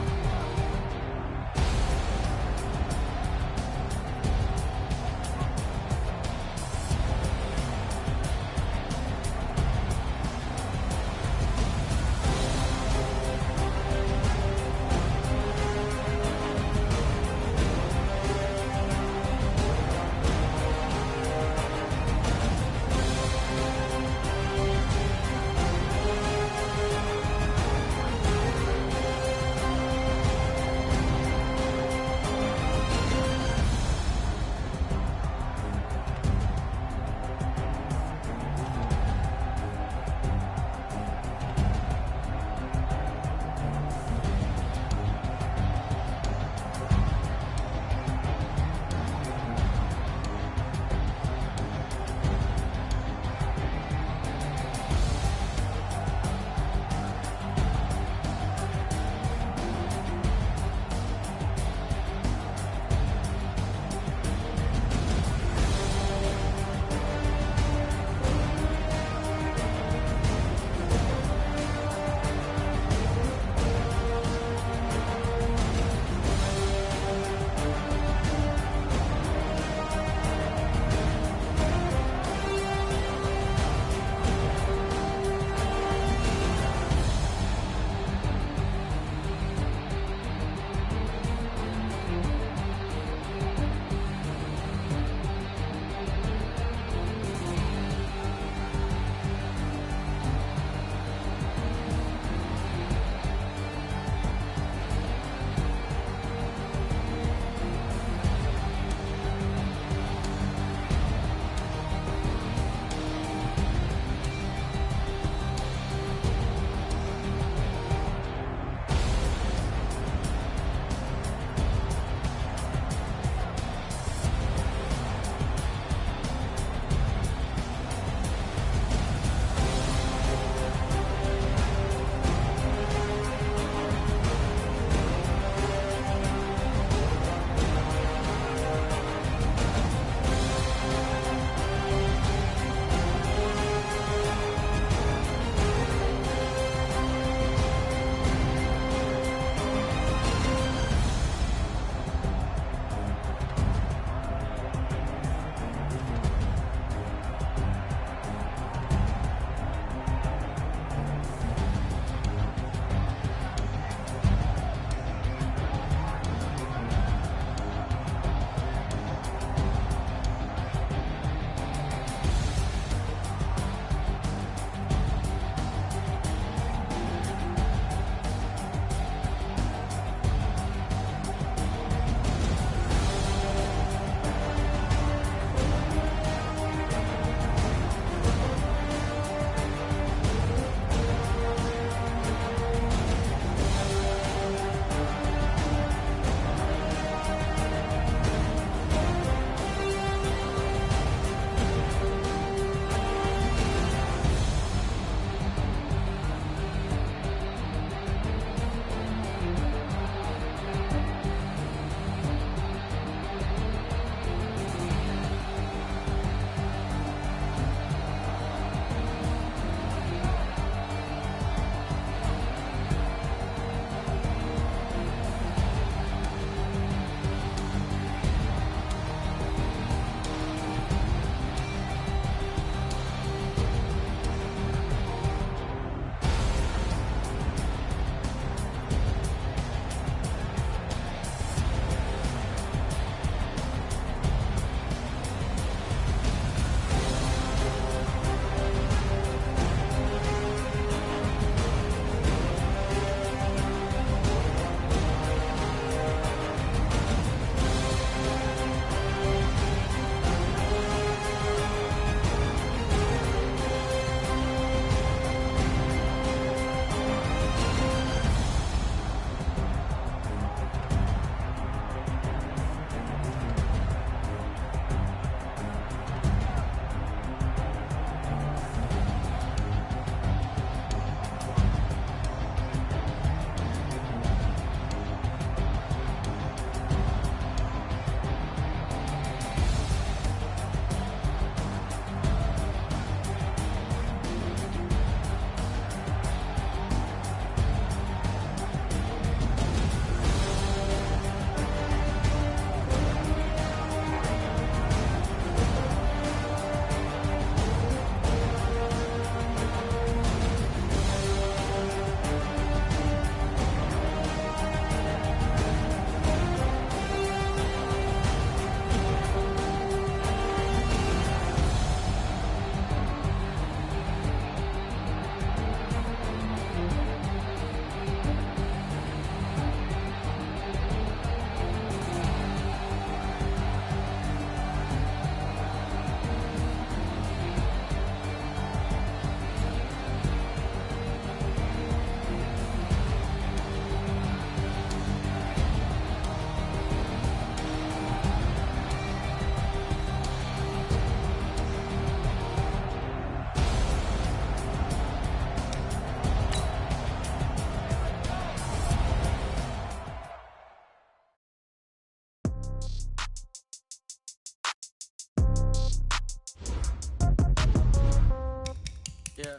Yeah.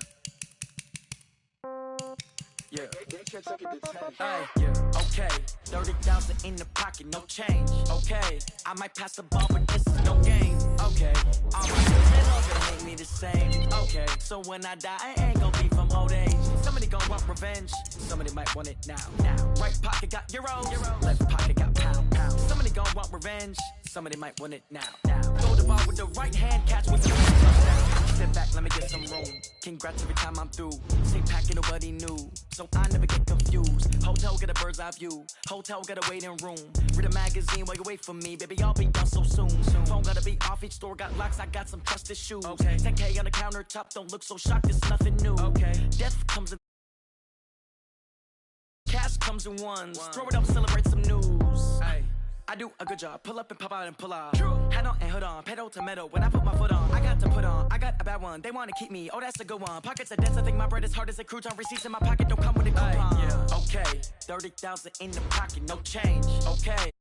Yeah. Hey, yeah. Okay. 30,000 in the pocket, no change. Okay. I might pass the ball, but this is no game. Okay. All my friends they hate me the same. Okay. So when I die, I ain't gonna be from old age. Somebody gonna want revenge. Somebody might want it now. Right pocket got euros. Left pocket got pound. Somebody gonna want revenge. Somebody might want it now. Throw the ball with the right hand, catch with the touchdown. Sit back, let me get some room. Congrats every time I'm through. Say packing, nobody knew, so I never get confused. Hotel get a bird's eye view. Hotel get a waiting room. Read a magazine while you wait for me, baby. I'll be done so soon. Phone gotta be off. Each store got locks. I got some trusted shoes. Okay. 10K on the countertop. Don't look so shocked. It's nothing new. Okay. Death comes in. Cash comes in ones. Throw it up, celebrate some news. Hey. I do a good job. Pull up and pop out and pull out. True. Hat on and hood on. Pedal to metal. When I put my foot on, I got to put on. I got a bad one. They want to keep me. Oh, that's a good one. Pockets are dense. I think my bread is hard as a crouton. Receipts in my pocket don't come with a coupon. Yeah. Okay. 30,000 in the pocket. No change. Okay.